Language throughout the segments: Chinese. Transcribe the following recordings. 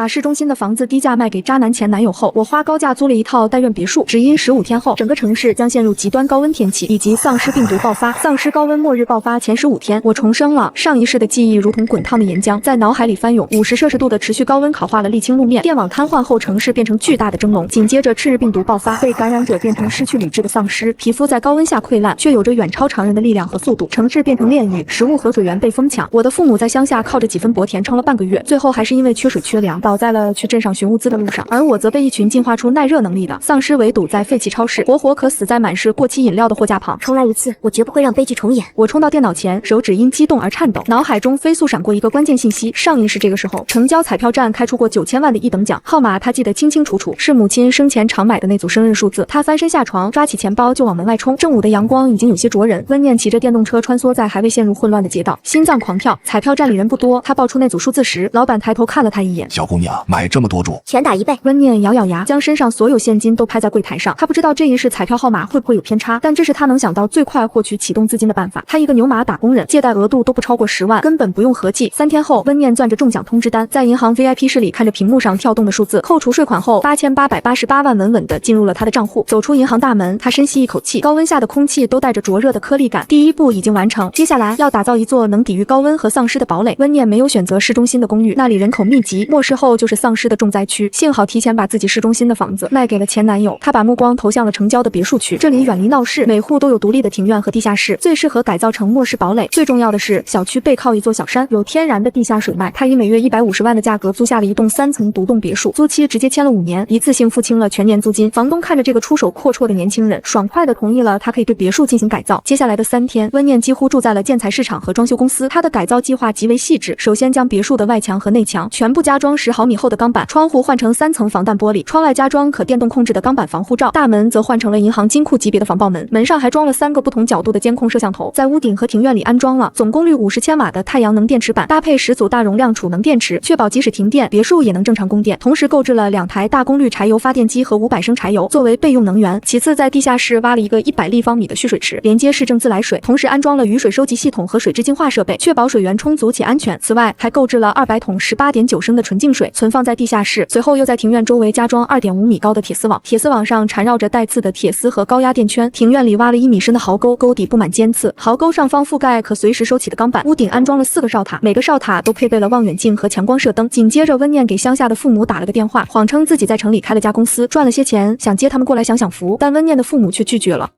把市中心的房子低价卖给渣男前男友后，我花高价租了一套带院别墅，只因15天后，整个城市将陷入极端高温天气以及丧尸病毒爆发。丧尸高温末日爆发前15天，我重生了。上一世的记忆如同滚烫的岩浆，在脑海里翻涌。50摄氏度的持续高温烤化了沥青路面，电网瘫痪后，城市变成巨大的蒸笼。紧接着，赤日病毒爆发，被感染者变成失去理智的丧尸，皮肤在高温下溃烂，却有着远超常人的力量和速度。城市变成炼狱，食物和水源被疯抢。我的父母在乡下靠着几分薄田撑了半个月，最后还是因为缺水缺粮，倒在了去镇上寻物资的路上。而我则被一群进化出耐热能力的丧尸围堵在废弃超市，活活渴死在满是过期饮料的货架旁。重来一次，我绝不会让悲剧重演。我冲到电脑前，手指因激动而颤抖，脑海中飞速闪过一个关键信息：上一世这个时候，成交彩票站开出过9000万的一等奖号码，他记得清清楚楚，是母亲生前常买的那组生日数字。他翻身下床，抓起钱包就往门外冲。正午的阳光已经有些灼人，温念骑着电动车穿梭在还未陷入混乱的街道，心脏狂跳。彩票站里人不多，他报出那组数字时，老板抬头看了他一眼：小姑娘，买这么多注，全打1倍。温念咬咬牙，将身上所有现金都拍在柜台上。他不知道这一世彩票号码会不会有偏差，但这是他能想到最快获取启动资金的办法。他一个牛马打工人，借贷额度都不超过10万，根本不用合计。3天后，温念攥着中奖通知单，在银行 VIP 室里看着屏幕上跳动的数字，扣除税款后8888万稳稳地进入了他的账户。走出银行大门，他深吸一口气，高温下的空气都带着灼热的颗粒感。第一步已经完成，接下来要打造一座能抵御高温和丧尸的堡垒。温念没有选择市中心的公寓，那里人口密集，末世后就是丧尸的重灾区。幸好提前把自己市中心的房子卖给了前男友，他把目光投向了城郊的别墅区，这里远离闹市，每户都有独立的庭院和地下室，最适合改造成末世堡垒。最重要的是，小区背靠一座小山，有天然的地下水脉。他以每月150万的价格租下了一栋3层独栋别墅，租期直接签了5年，一次性付清了全年租金。房东看着这个出手阔绰的年轻人，爽快地同意了他可以对别墅进行改造。接下来的3天，温念几乎住在了建材市场和装修公司。他的改造计划极为细致，首先将别墅的外墙和内墙全部加装10毫米厚的钢板，窗户换成3层防弹玻璃，窗外加装可电动控制的钢板防护罩，大门则换成了银行金库级别的防爆门，门上还装了3个不同角度的监控摄像头，在屋顶和庭院里安装了总功率50千瓦的太阳能电池板，搭配10组大容量储能电池，确保即使停电，别墅也能正常供电。同时购置了2台大功率柴油发电机和500升柴油作为备用能源。其次，在地下室挖了一个100立方米的蓄水池，连接市政自来水，同时安装了雨水收集系统和水质净化设备，确保水源充足且安全。此外，还购置了200桶18.9升的纯净水，存放在地下室。随后又在庭院周围加装2.5米高的铁丝网，铁丝网上缠绕着带刺的铁丝和高压电圈。庭院里挖了1米深的壕沟，沟底布满尖刺，壕沟上方覆盖可随时收起的钢板。屋顶安装了4个哨塔，每个哨塔都配备了望远镜和强光射灯。紧接着，温念给乡下的父母打了个电话，谎称自己在城里开了家公司，赚了些钱，想接他们过来享享福，但温念的父母却拒绝了。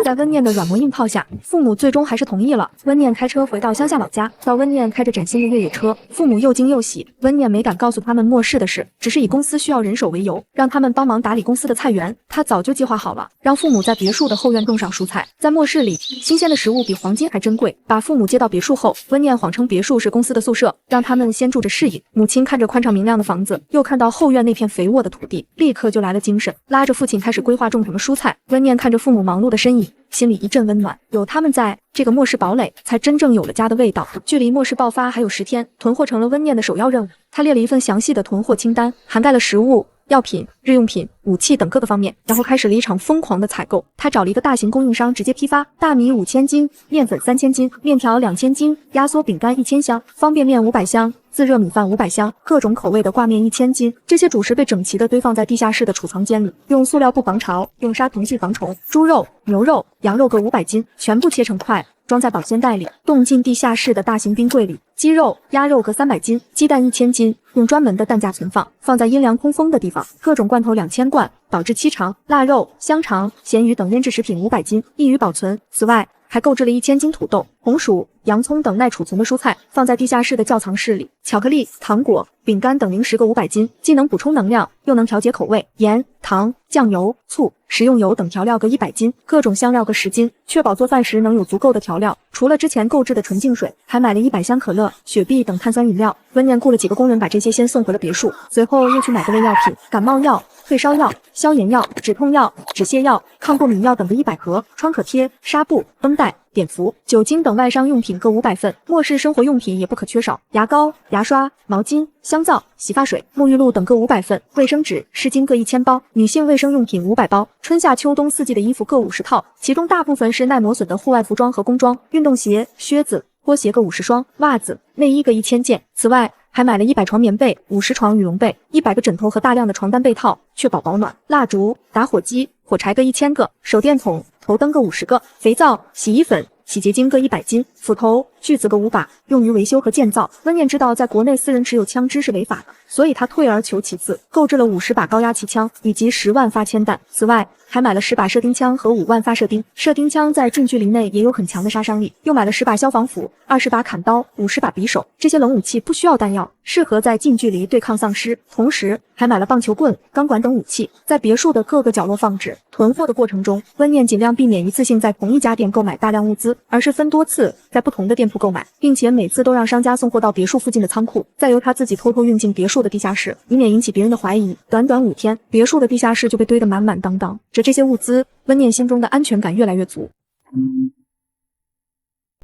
在温念的软磨硬泡下，父母最终还是同意了。温念开车回到乡下老家，到温念开着崭新的越野车，父母又惊又喜。温念没敢告诉他们末世的事，只是以公司需要人手为由，让他们帮忙打理公司的菜园。他早就计划好了，让父母在别墅的后院种上蔬菜。在末世里，新鲜的食物比黄金还珍贵。把父母接到别墅后，温念谎称别墅是公司的宿舍，让他们先住着适应。母亲看着宽敞明亮的房子，又看到后院那片肥沃的土地，立刻就来了精神，拉着父亲开始规划种什么蔬菜。温念看着父母忙碌的身影，心里一阵温暖，有他们在，这个末世堡垒才真正有了家的味道。距离末世爆发还有10天，囤货成了温念的首要任务。他列了一份详细的囤货清单，涵盖了食物、药品、日用品、武器等各个方面，然后开始了一场疯狂的采购。他找了一个大型供应商直接批发，大米5000斤，面粉3000斤，面条2000斤，压缩饼干1000箱，方便面500箱，自热米饭500箱，各种口味的挂面1000斤。这些主食被整齐地堆放在地下室的储藏间里，用塑料布防潮，用杀虫剂防虫。猪肉、牛肉、羊肉各500斤，全部切成块，装在保鲜袋里，冻进地下室的大型冰柜里。鸡肉、鸭肉各300斤，鸡蛋1000斤，用专门的蛋架存放，放在阴凉通风的地方。各种罐头2000罐，保质期长。腊肉、香肠、咸鱼等腌制食品500斤，易于保存。此外，还购置了1000斤土豆、红薯、洋葱等耐储存的蔬菜，放在地下室的窖藏室里。巧克力、糖果、饼干等零食各500斤，既能补充能量，又能调节口味。盐、糖、酱油、醋、食用油等调料各100斤，各种香料各10斤，确保做饭时能有足够的调料。除了之前购置的纯净水，还买了100箱可乐、雪碧等碳酸饮料。温念雇了几个工人把这些先送回了别墅，随后又去买各类药品，感冒药、退烧药、消炎药、止痛药、止泻药、抗过敏药等各100盒，创可贴、纱布、绷带、碘伏、酒精等外伤用品各500份。末世生活用品也不可缺少，牙膏、牙刷、毛巾、香皂、洗发水、沐浴露等各500份，卫生纸、湿巾各1000包，女性卫生用品500包，春夏秋冬4季的衣服各50套，其中大部分是耐磨损的户外服装和工装，运动鞋、靴子、拖鞋各50双，袜子、内衣各1000件。此外，还买了100床棉被、50床羽绒被、100个枕头和大量的床单被套，确保保暖。蜡烛、打火机、火柴各1000个，手电筒、头灯各50个，肥皂、洗衣粉、洗洁精各100斤，斧头、锯子各5把，用于维修和建造。温念知道在国内私人持有枪支是违法的，所以他退而求其次，购置了50把高压气枪以及10万发铅弹。此外，还买了10把射钉枪和5万发射钉。射钉枪在近距离内也有很强的杀伤力。又买了10把消防斧、20把砍刀、50把匕首。这些冷武器不需要弹药，适合在近距离对抗丧尸。同时，还买了棒球棍、钢管等武器，在别墅的各个角落放置。囤货的过程中，温念尽量避免一次性在同一家店购买大量物资，而是分多次在不同的店铺购买，并且每次都让商家送货到别墅附近的仓库，再由他自己偷偷运进别墅的地下室，以免引起别人的怀疑。短短5天，别墅的地下室就被堆得满满当当。这些物资，温念心中的安全感越来越足。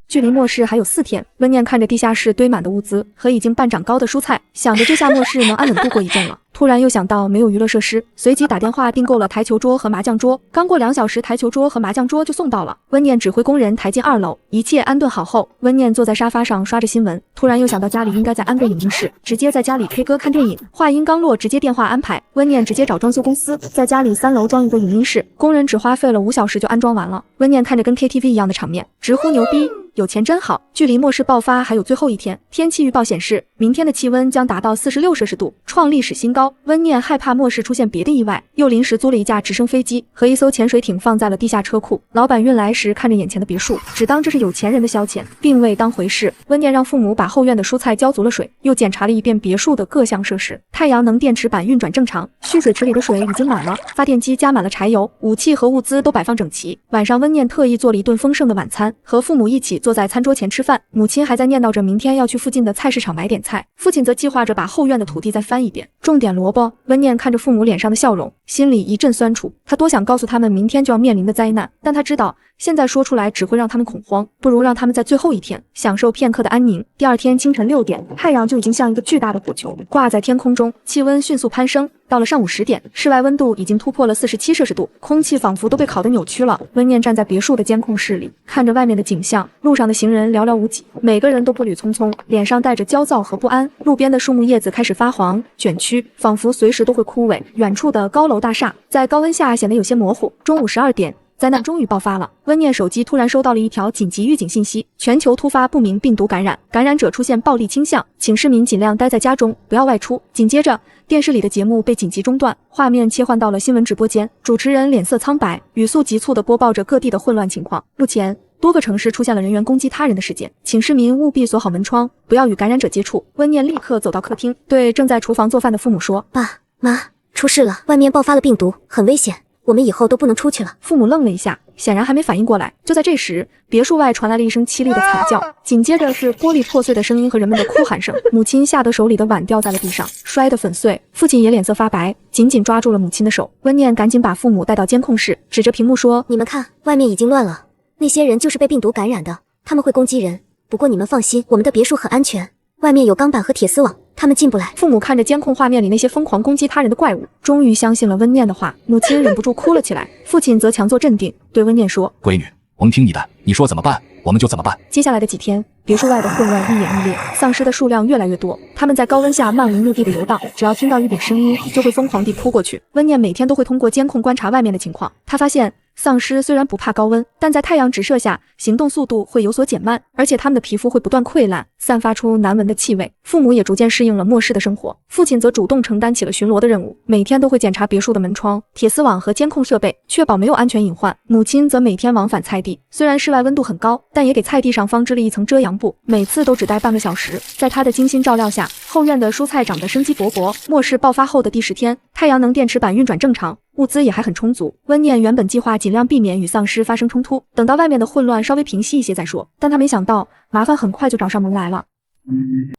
距离末世还有4天，温念看着地下室堆满的物资和已经半长高的蔬菜，想着这下末世能安稳度过一阵了。突然又想到没有娱乐设施，随即打电话订购了台球桌和麻将桌。刚过2小时，台球桌和麻将桌就送到了。温念指挥工人抬进2楼，一切安顿好后，温念坐在沙发上刷着新闻。突然又想到家里应该再安个影音室，直接在家里 K 歌看电影。话音刚落，直接电话安排，温念直接找装修公司，在家里3楼装一个影音室。工人只花费了5小时就安装完了。温念看着跟 KTV 一样的场面，直呼牛逼。有钱真好！距离末世爆发还有最后1天，天气预报显示，明天的气温将达到46摄氏度，创历史新高。温念害怕末世出现别的意外，又临时租了一架直升飞机和一艘潜水艇放在了地下车库。老板运来时看着眼前的别墅，只当这是有钱人的消遣，并未当回事。温念让父母把后院的蔬菜浇足了水，又检查了一遍别墅的各项设施。太阳能电池板运转正常，蓄水池里的水已经满了，发电机加满了柴油，武器和物资都摆放整齐。晚上，温念特意做了一顿丰盛的晚餐，和父母一起坐在餐桌前吃饭。母亲还在念叨着明天要去附近的菜市场买点菜，父亲则计划着把后院的土地再翻一遍，种点萝卜。温念看着父母脸上的笑容，心里一阵酸楚。他多想告诉他们明天就要面临的灾难，但他知道现在说出来只会让他们恐慌，不如让他们在最后1天享受片刻的安宁。第2天清晨6点，太阳就已经像一个巨大的火球挂在天空中，气温迅速攀升。到了上午10点，室外温度已经突破了47摄氏度，空气仿佛都被烤得扭曲了。温念站在别墅的监控室里，看着外面的景象，路上的行人寥寥无几，每个人都步履匆匆，脸上带着焦躁和不安。路边的树木叶子开始发黄、卷曲，仿佛随时都会枯萎。远处的高楼大厦在高温下显得有些模糊。中午12点。灾难终于爆发了。温念手机突然收到了一条紧急预警信息：全球突发不明病毒感染，感染者出现暴力倾向，请市民尽量待在家中，不要外出。紧接着，电视里的节目被紧急中断，画面切换到了新闻直播间，主持人脸色苍白，语速急促地播报着各地的混乱情况。目前，多个城市出现了人员攻击他人的事件，请市民务必锁好门窗，不要与感染者接触。温念立刻走到客厅，对正在厨房做饭的父母说：爸妈，出事了，外面爆发了病毒，很危险，我们以后都不能出去了。父母愣了一下，显然还没反应过来。就在这时，别墅外传来了一声凄厉的惨叫，紧接着是玻璃破碎的声音和人们的哭喊声。母亲吓得手里的碗掉在了地上，摔得粉碎。父亲也脸色发白，紧紧抓住了母亲的手。温念赶紧把父母带到监控室，指着屏幕说：你们看，外面已经乱了，那些人就是被病毒感染的，他们会攻击人。不过你们放心，我们的别墅很安全，外面有钢板和铁丝网，他们进不来。父母看着监控画面里那些疯狂攻击他人的怪物，终于相信了温念的话。母亲忍不住哭了起来，父亲则强作镇定，对温念说：闺女，我们听你的，你说怎么办，我们就怎么办。接下来的几天，别墅外的混乱愈演愈烈，丧尸的数量越来越多，他们在高温下漫无目的的游荡，只要听到一点声音，就会疯狂地扑过去。温念每天都会通过监控观察外面的情况，他发现丧尸虽然不怕高温，但在太阳直射下，行动速度会有所减慢，而且他们的皮肤会不断溃烂，散发出难闻的气味。父母也逐渐适应了末世的生活，父亲则主动承担起了巡逻的任务，每天都会检查别墅的门窗、铁丝网和监控设备，确保没有安全隐患。母亲则每天往返菜地，虽然室外温度很高，但也给菜地上放置了一层遮阳布，每次都只待半个小时。在他的精心照料下，后院的蔬菜长得生机勃勃。末世爆发后的第10天，太阳能电池板运转正常，物资也还很充足。温念原本计划尽量避免与丧尸发生冲突，等到外面的混乱稍微平息一些再说，但他没想到麻烦很快就找上门来了。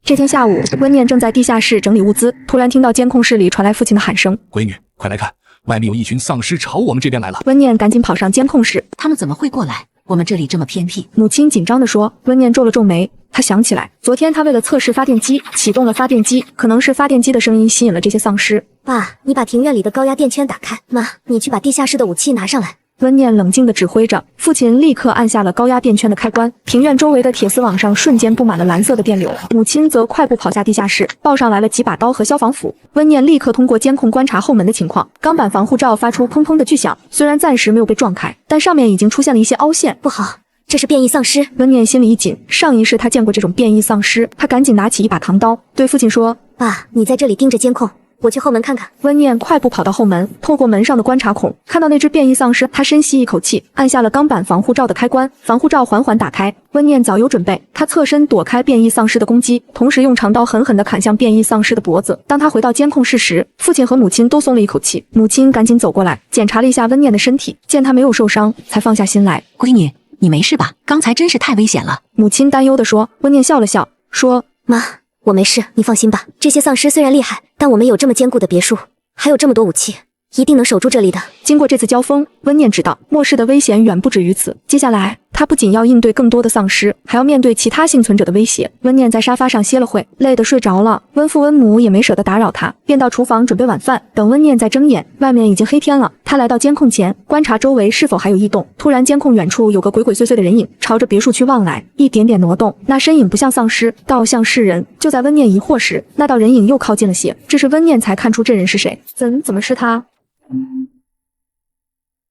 这天下午，温念正在地下室整理物资，突然听到监控室里传来父亲的喊声：闺女，快来看，外面有一群丧尸朝我们这边来了。温念赶紧跑上监控室，他们怎么会过来？我们这里这么偏僻。母亲紧张地说。温念皱了皱眉，他想起来，昨天他为了测试发电机，启动了发电机，可能是发电机的声音吸引了这些丧尸。爸，你把庭院里的高压电圈打开。妈，你去把地下室的武器拿上来。温念冷静地指挥着，父亲立刻按下了高压电圈的开关，庭院周围的铁丝网上瞬间布满了蓝色的电流。母亲则快步跑下地下室，抱上来了几把刀和消防斧。温念立刻通过监控观察后门的情况，钢板防护罩发出砰砰的巨响，虽然暂时没有被撞开，但上面已经出现了一些凹陷。不好，这是变异丧尸！温念心里一紧，上一世他见过这种变异丧尸，他赶紧拿起一把扛刀，对父亲说：“爸，你在这里盯着监控，我去后门看看。”温念快步跑到后门，透过门上的观察孔看到那只变异丧尸，他深吸一口气，按下了钢板防护罩的开关，防护罩缓缓打开。温念早有准备，他侧身躲开变异丧尸的攻击，同时用长刀狠狠地砍向变异丧尸的脖子。当他回到监控室时，父亲和母亲都松了一口气。母亲赶紧走过来，检查了一下温念的身体，见他没有受伤，才放下心来。闺女，你没事吧？刚才真是太危险了。母亲担忧地说。温念笑了笑，说：“妈，我没事，你放心吧。这些丧尸虽然厉害，但我们有这么坚固的别墅，还有这么多武器，一定能守住这里的。”经过这次交锋，温念知道末世的危险远不止于此。接下来，他不仅要应对更多的丧尸，还要面对其他幸存者的威胁。温念在沙发上歇了会，累得睡着了。温父温母也没舍得打扰他，便到厨房准备晚饭。等温念再睁眼，外面已经黑天了。他来到监控前，观察周围是否还有异动。突然，监控远处有个鬼鬼祟祟的人影朝着别墅区望来，一点点挪动。那身影不像丧尸，倒像是人。就在温念疑惑时，那道人影又靠近了些。这时温念才看出这人是谁。怎么是他？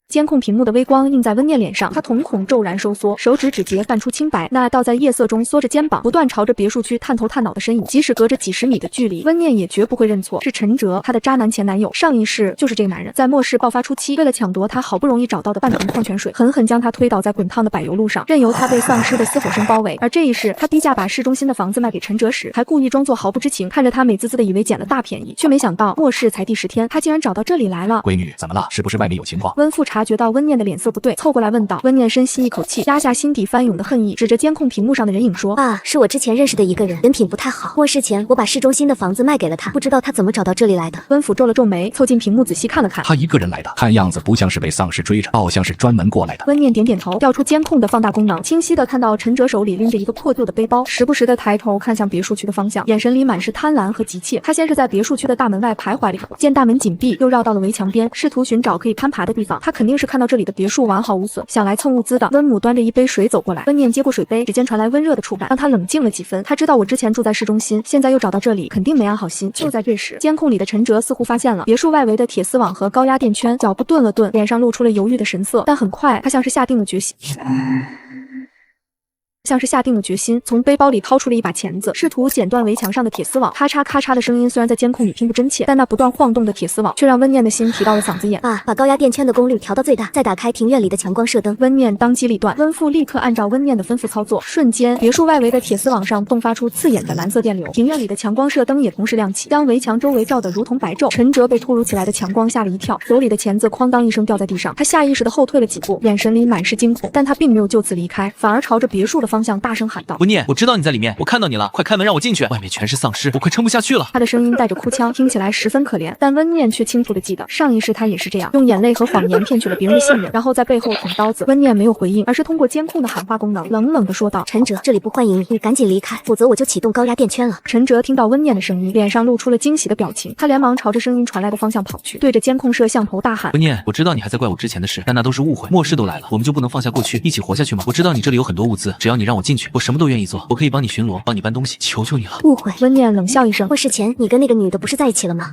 监控屏幕的微光映在温念脸上，他瞳孔骤然收缩，手指指节泛出青白。那倒在夜色中缩着肩膀，不断朝着别墅区探头探脑的身影，即使隔着几十米的距离，温念也绝不会认错，是陈哲，他的渣男前男友。上一世就是这个男人，在末世爆发初期，为了抢夺他好不容易找到的半瓶矿泉水，狠狠将他推倒在滚烫的柏油路上，任由他被丧尸的嘶吼声包围。而这一世，他低价把市中心的房子卖给陈哲时，还故意装作毫不知情，看着他美滋滋的以为捡了大便宜，却没想到末世才第10天，他竟然找到这里来了。闺女，怎么了？是不是外面有情况？温父察觉到温念的脸色不对，凑过来问道。温念深吸一口气，压下心底翻涌的恨意，指着监控屏幕上的人影说：“爸，是我之前认识的一个人，人品不太好。末世前，我把市中心的房子卖给了他，不知道他怎么找到这里来的。”温父皱了皱眉，凑近屏幕仔细看了看，他一个人来的，看样子不像是被丧尸追着，倒像是专门过来的。温念点点头，调出监控的放大功能，清晰的看到陈哲手里拎着一个破旧的背包，时不时的抬头看向别墅区的方向，眼神里满是贪婪和急切。他先是在别墅区的大门外徘徊了一会儿，见大门紧闭，又绕到了围墙边，试图寻找可以攀爬的地方。他肯定是看到这里的别墅完好无损，想来蹭物资的。温母端着一杯水走过来，温念接过水杯，指尖传来温热的触感，让他冷静了几分。他知道我之前住在市中心，现在又找到这里，肯定没安好心。就在这时，监控里的陈哲似乎发现了别墅外围的铁丝网和高压电圈，脚步顿了顿，脸上露出了犹豫的神色，但很快他像是下定了决心，从背包里掏出了一把钳子，试图剪断围墙上的铁丝网。咔嚓咔嚓的声音虽然在监控里听不真切，但那不断晃动的铁丝网却让温念的心提到了嗓子眼。爸，把高压电圈的功率调到最大，再打开庭院里的强光射灯。温念当机立断，温父立刻按照温念的吩咐操作，瞬间别墅外围的铁丝网上迸发出刺眼的蓝色电流，庭院里的强光射灯也同时亮起，将围墙周围照得如同白昼。陈哲被突如其来的强光吓了一跳，手里的钳子哐当一声掉在地上，他下意识地后退了几步，眼神里满是惊恐，但他并没有就此离开，反而朝着别墅的方向大声喊道：“温念，我知道你在里面，我看到你了，快开门让我进去，外面全是丧尸，我快撑不下去了。”他的声音带着哭腔，听起来十分可怜，但温念却清楚地记得，上一世他也是这样，用眼泪和谎言骗取了别人的信任，然后在背后捅刀子。温念没有回应，而是通过监控的喊话功能，冷冷地说道：“陈哲，这里不欢迎你，你赶紧离开，否则我就启动高压电圈了。”陈哲听到温念的声音，脸上露出了惊喜的表情，他连忙朝着声音传来的方向跑去，对着监控摄像头大喊：“温念，我知道你还在怪我之前的事，但那都是误会。末世都来了，我们就不能放下过去，一起活下去吗？我知道你这里有很多物资，只要你让我进去，我什么都愿意做，我可以帮你巡逻，帮你搬东西，求求你了。”误会。温念冷笑一声：“末世前，你跟那个女的不是在一起了吗？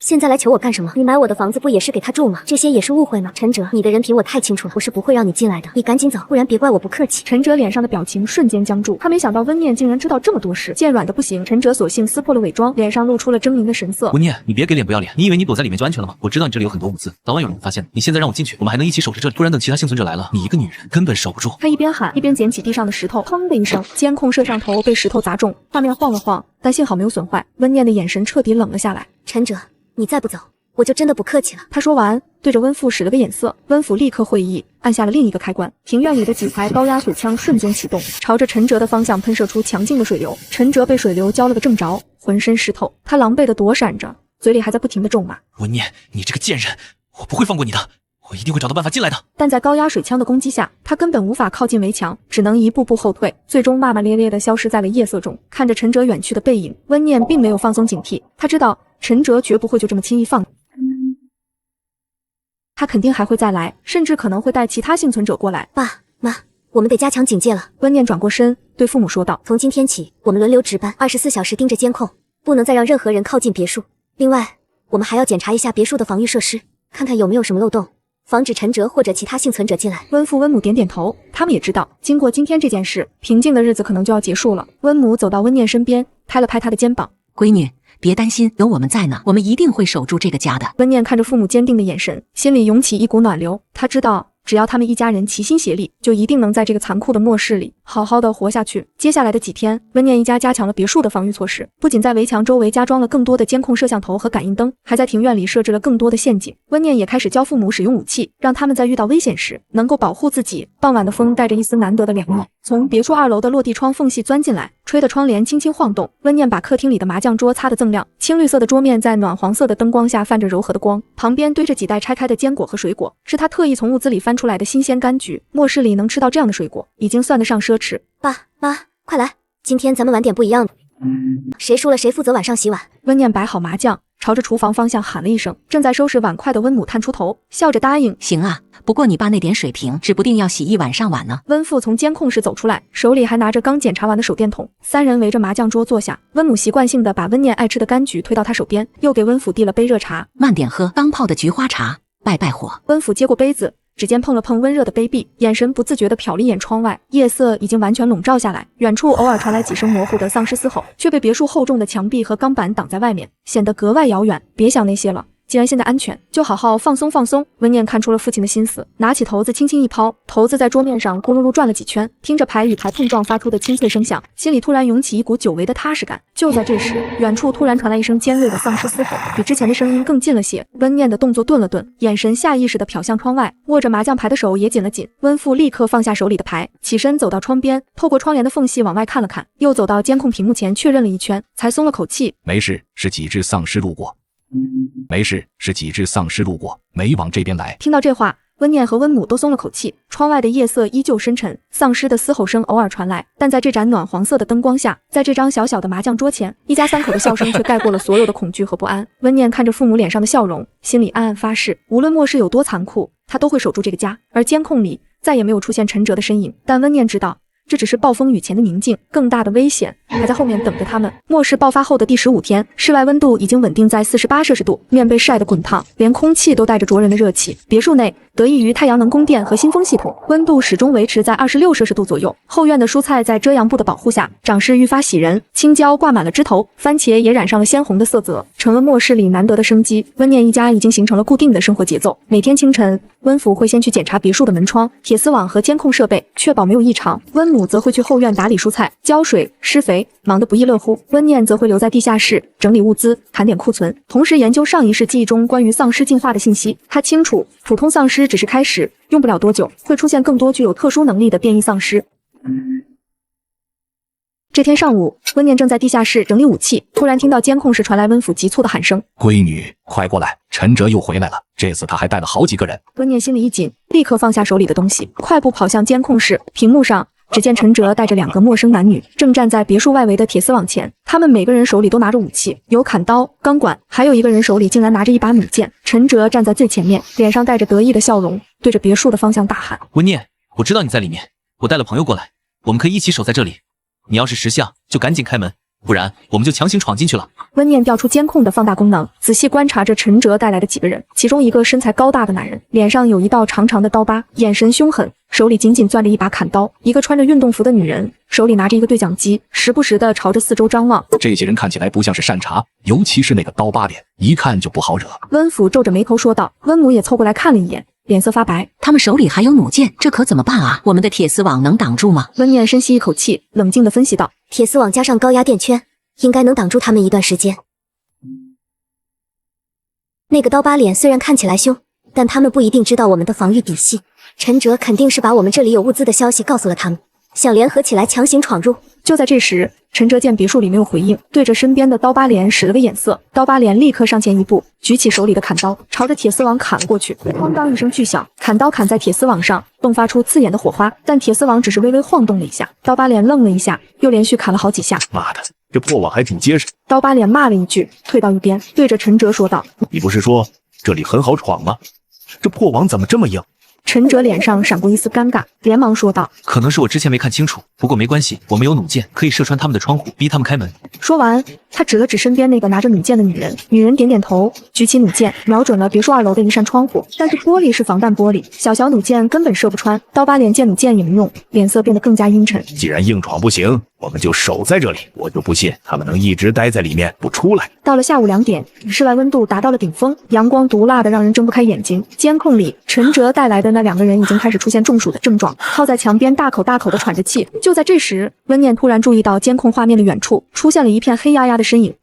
现在来求我干什么？你买我的房子不也是给他住吗？这些也是误会吗？陈哲，你的人品我太清楚了，我是不会让你进来的，你赶紧走，不然别怪我不客气。”陈哲脸上的表情瞬间僵住，他没想到温念竟然知道这么多事，见软的不行。陈哲索性撕破了伪装，脸上露出了狰狞的神色。温念，你别给脸不要脸，你以为你躲在里面就安全了吗？我知道你这里有很多物资，早晚有人发现你。现在让我进去，我们还能一起守着这里，不然等其他幸存者来了，你一个女人根本守不住。他一边喊一边捡起地上的石头，砰的一声，监控摄像头被石头砸中，画面晃了晃，但幸好没有损坏。温念的眼神彻底冷了下来。陈哲，你再不走，我就真的不客气了。他说完，对着温父使了个眼色，温父立刻会意，按下了另一个开关。庭院里的几排高压水枪瞬间启动，朝着陈哲的方向喷射出强劲的水流。陈哲被水流浇了个正着，浑身湿透，他狼狈地躲闪着，嘴里还在不停地咒骂：“温念，你这个贱人，我不会放过你的，我一定会找到办法进来的。”但在高压水枪的攻击下，他根本无法靠近围墙，只能一步步后退，最终骂骂咧咧地消失在了夜色中。看着陈哲远去的背影，温念并没有放松警惕，他知道陈哲绝不会就这么轻易放他肯定还会再来，甚至可能会带其他幸存者过来。爸妈，我们得加强警戒了。温念转过身对父母说道：“从今天起，我们轮流值班，24小时盯着监控，不能再让任何人靠近别墅。另外，我们还要检查一下别墅的防御设施，看看有没有什么漏洞，防止陈哲或者其他幸存者进来。”温父温母点点头，他们也知道，经过今天这件事，平静的日子可能就要结束了。温母走到温念身边，拍了拍他的肩膀：“闺女，别担心，有我们在呢，我们一定会守住这个家的。”温念看着父母坚定的眼神，心里涌起一股暖流。他知道，只要他们一家人齐心协力，就一定能在这个残酷的末世里好好的活下去。接下来的几天，温念一家加强了别墅的防御措施，不仅在围墙周围加装了更多的监控摄像头和感应灯，还在庭院里设置了更多的陷阱。温念也开始教父母使用武器，让他们在遇到危险时能够保护自己。傍晚的风带着一丝难得的凉意，从别墅2楼的落地窗缝隙钻进来，吹得窗帘轻轻晃动。温念把客厅里的麻将桌擦得锃亮，青绿色的桌面在暖黄色的灯光下泛着柔和的光，旁边堆着几袋拆开的坚果和水果，是他特意从物资里翻出来的新鲜柑橘。末世里能吃到这样的水果，已经算得上奢侈。爸妈，快来，今天咱们玩点不一样的，谁输了谁负责晚上洗碗。温念摆好麻将，朝着厨房方向喊了一声。正在收拾碗筷的温母探出头，笑着答应：“行啊，不过你爸那点水平，指不定要洗一晚上碗呢。”温父从监控室走出来，手里还拿着刚检查完的手电筒。三人围着麻将桌坐下，温母习惯性的把温念爱吃的柑橘推到他手边，又给温父递了杯热茶。慢点喝，刚泡的菊花茶，败火。温父接过杯子，指尖碰了碰温热的杯壁，眼神不自觉地瞟了一眼窗外，夜色已经完全笼罩下来，远处偶尔传来几声模糊的丧尸嘶吼，却被别墅厚重的墙壁和钢板挡在外面，显得格外遥远。别想那些了，既然现在安全，就好好放松放松。温念看出了父亲的心思，拿起骰子轻轻一抛，骰子在桌面上咕噜噜转了几圈，听着牌与牌碰撞发出的清脆声响，心里突然涌起一股久违的踏实感。就在这时，远处突然传来一声尖锐的丧尸嘶吼，比之前的声音更近了些。温念的动作顿了顿，眼神下意识地瞟向窗外，握着麻将牌的手也紧了紧。温父立刻放下手里的牌，起身走到窗边，透过窗帘的缝隙往外看了看，又走到监控屏幕前确认了一圈，才松了口气。没事，是几只丧尸路过。没事，是几只丧尸路过，没往这边来。听到这话，温念和温母都松了口气。窗外的夜色依旧深沉，丧尸的嘶吼声偶尔传来，但在这盏暖黄色的灯光下，在这张小小的麻将桌前，一家三口的笑声却盖过了所有的恐惧和不安。温念看着父母脸上的笑容，心里暗暗发誓，无论末世有多残酷，他都会守住这个家。而监控里再也没有出现陈哲的身影，但温念知道，这只是暴风雨前的宁静，更大的危险还在后面等着他们。末世爆发后的第15天，室外温度已经稳定在48摄氏度，面被晒得滚烫，连空气都带着灼人的热气。别墅内得益于太阳能供电和新风系统，温度始终维持在26摄氏度左右。后院的蔬菜在遮阳布的保护下，长势愈发喜人，青椒挂满了枝头，番茄也染上了鲜红的色泽，成了末世里难得的生机。温念一家已经形成了固定的生活节奏。每天清晨，温父会先去检查别墅的门窗、铁丝网和监控设备，确保没有异常。温母则会去后院打理蔬菜、浇水、施肥，忙得不亦乐乎。温念则会留在地下室整理物资、盘点库存，同时研究上一世记忆中关于丧尸进化的信息。他清楚，普通丧尸只是开始，用不了多久会出现更多具有特殊能力的变异丧尸。这天上午，温念正在地下室整理武器，突然听到监控室传来温府急促的喊声：“闺女，快过来！陈哲又回来了，这次他还带了好几个人。”温念心里一紧，立刻放下手里的东西，快步跑向监控室。屏幕上，只见陈哲带着2个陌生男女，正站在别墅外围的铁丝网前。他们每个人手里都拿着武器，有砍刀、钢管，还有一个人手里竟然拿着一把弩箭。陈哲站在最前面，脸上带着得意的笑容，对着别墅的方向大喊：“温念，我知道你在里面，我带了朋友过来，我们可以一起守在这里。你要是识相，就赶紧开门，不然我们就强行闯进去了。”温念调出监控的放大功能，仔细观察着陈哲带来的几个人，其中一个身材高大的男人，脸上有一道长长的刀疤，眼神凶狠，手里紧紧攥着一把砍刀；一个穿着运动服的女人，手里拿着一个对讲机，时不时地朝着四周张望。这些人看起来不像是善茬，尤其是那个刀疤脸，一看就不好惹。温府皱着眉头说道。温母也凑过来看了一眼，脸色发白。他们手里还有弩箭，这可怎么办啊？我们的铁丝网能挡住吗？温念深吸一口气，冷静地分析道：“铁丝网加上高压电圈，应该能挡住他们一段时间。那个刀疤脸虽然看起来凶，但他们不一定知道我们的防御底细。陈哲肯定是把我们这里有物资的消息告诉了他们，想联合起来强行闯入。”就在这时，陈哲见别墅里没有回应，对着身边的刀疤脸使了个眼色。刀疤脸立刻上前一步，举起手里的砍刀，朝着铁丝网砍了过去。哐当一声巨响，砍刀砍在铁丝网上，迸发出刺眼的火花，但铁丝网只是微微晃动了一下。刀疤脸愣了一下，又连续砍了好几下。妈的，这破网还挺结实。刀疤脸骂了一句，退到一边，对着陈哲说道：“你不是说这里很好闯吗？这破网怎么这么硬？陈哲脸上闪过一丝尴尬，连忙说道。可能是我之前没看清楚，不过没关系，我们有弩箭，可以射穿他们的窗户，逼他们开门。说完，他指了指身边那个拿着弩箭的女人，女人点点头，举起弩箭，瞄准了别墅2楼的一扇窗户。但是玻璃是防弹玻璃，小弩箭根本射不穿。刀疤脸见弩箭也没用，脸色变得更加阴沉。既然硬闯不行，我们就守在这里，我就不信他们能一直待在里面不出来。到了下午2点，室外温度达到了顶峰，阳光毒辣的让人睁不开眼睛。监控里，陈哲带来的那2个人已经开始出现中暑的症状，靠在墙边大口大口的喘着气。就在这时，温念突然注意到监控画面的远处出现了一片黑压压的身影。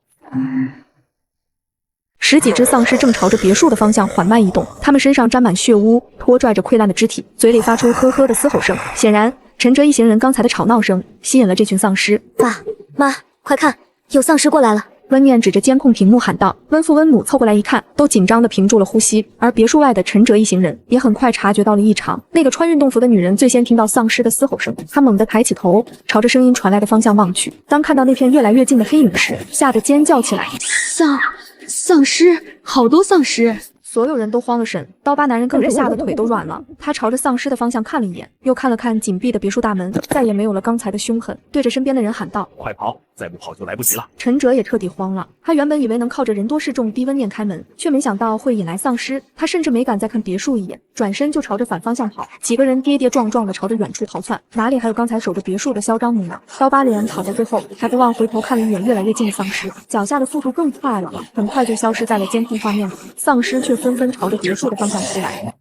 10几只丧尸正朝着别墅的方向缓慢移动，它们身上沾满血污，拖拽着溃烂的肢体，嘴里发出呵呵的嘶吼声。显然，陈哲一行人刚才的吵闹声吸引了这群丧尸。爸妈，快看，有丧尸过来了！温念指着监控屏幕喊道。温父温母凑过来一看，都紧张地屏住了呼吸。而别墅外的陈哲一行人也很快察觉到了异常。那个穿运动服的女人最先听到丧尸的嘶吼声，她猛地抬起头，朝着声音传来的方向望去。当看到那片越来越近的黑影时，吓得尖叫起来。丧尸，好多丧尸！所有人都慌了神，刀疤男人更是吓得腿都软了。他朝着丧尸的方向看了一眼，又看了看紧闭的别墅大门，再也没有了刚才的凶狠，对着身边的人喊道：“快跑！再不跑就来不及了。”陈哲也彻底慌了，他原本以为能靠着人多势众逼温念开门，却没想到会引来丧尸。他甚至没敢再看别墅一眼，转身就朝着反方向跑。几个人跌跌撞撞的朝着远处逃窜，哪里还有刚才守着别墅的嚣张模样？刀疤脸跑在最后，还不忘回头看了一眼越来越近的丧尸，脚下的速度更快了，很快就消失在了监控画面里。丧尸却纷纷朝着别墅的方向扑来。